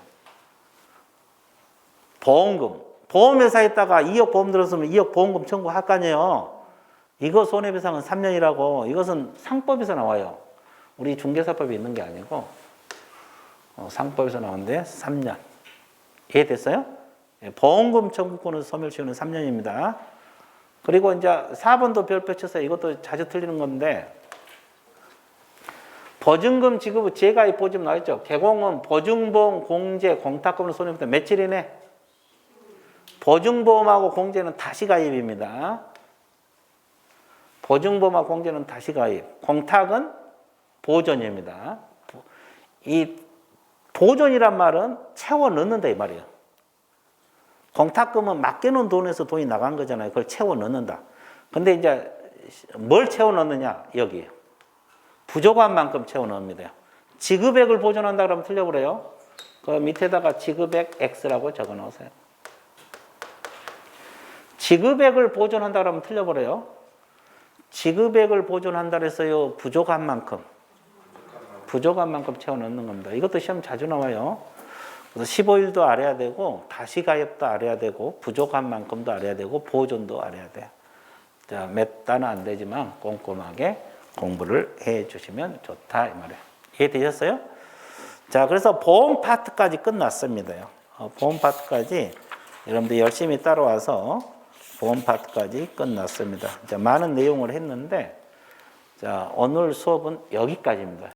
보험금. 보험회사에다가 2억 보험 들었으면 2억 보험금 청구할 거 아니에요. 이거 손해배상은 3년이라고. 이것은 상법에서 나와요. 우리 중개사법에 있는 게 아니고 상법에서 나오는데 3년. 이해됐어요? 보험금 청구권은 소멸시효는 3년입니다. 그리고 이제 4번도 별표 쳐서 이것도 자주 틀리는 건데 보증금 지급 후 재가입 보증 나와있죠. 개공은 보증보험, 공제, 공탁금을 손해보다 며칠 이내? 보증보험하고 공제는 다시 가입입니다. 보증보험하고 공제는 다시 가입. 공탁은 보존입니다. 이 보존이란 말은 채워 넣는다 이 말이에요. 공탁금은 맡겨놓은 돈에서 돈이 나간 거잖아요. 그걸 채워 넣는다. 근데 이제 뭘 채워 넣느냐? 여기. 부족한 만큼 채워 넣습니다. 지급액을 보존한다 그러면 틀려버려요. 그 밑에다가 지급액 X라고 적어 놓으세요. 지급액을 보존한다 그러면 틀려버려요. 지급액을 보존한다 그래서요, 부족한 만큼 채워 넣는 겁니다. 이것도 시험 자주 나와요. 그래서 15일도 알아야 되고, 다시 가입도 알아야 되고, 부족한 만큼도 알아야 되고, 보존도 알아야 돼요. 자, 몇 단은 안 되지만 꼼꼼하게 공부를 해 주시면 좋다 이 말이에요. 이해되셨어요? 자, 그래서 보험 파트까지 끝났습니다. 보험 파트까지 여러분들 열심히 따라와서 보험 파트까지 끝났습니다. 자, 많은 내용을 했는데, 자, 오늘 수업은 여기까지입니다.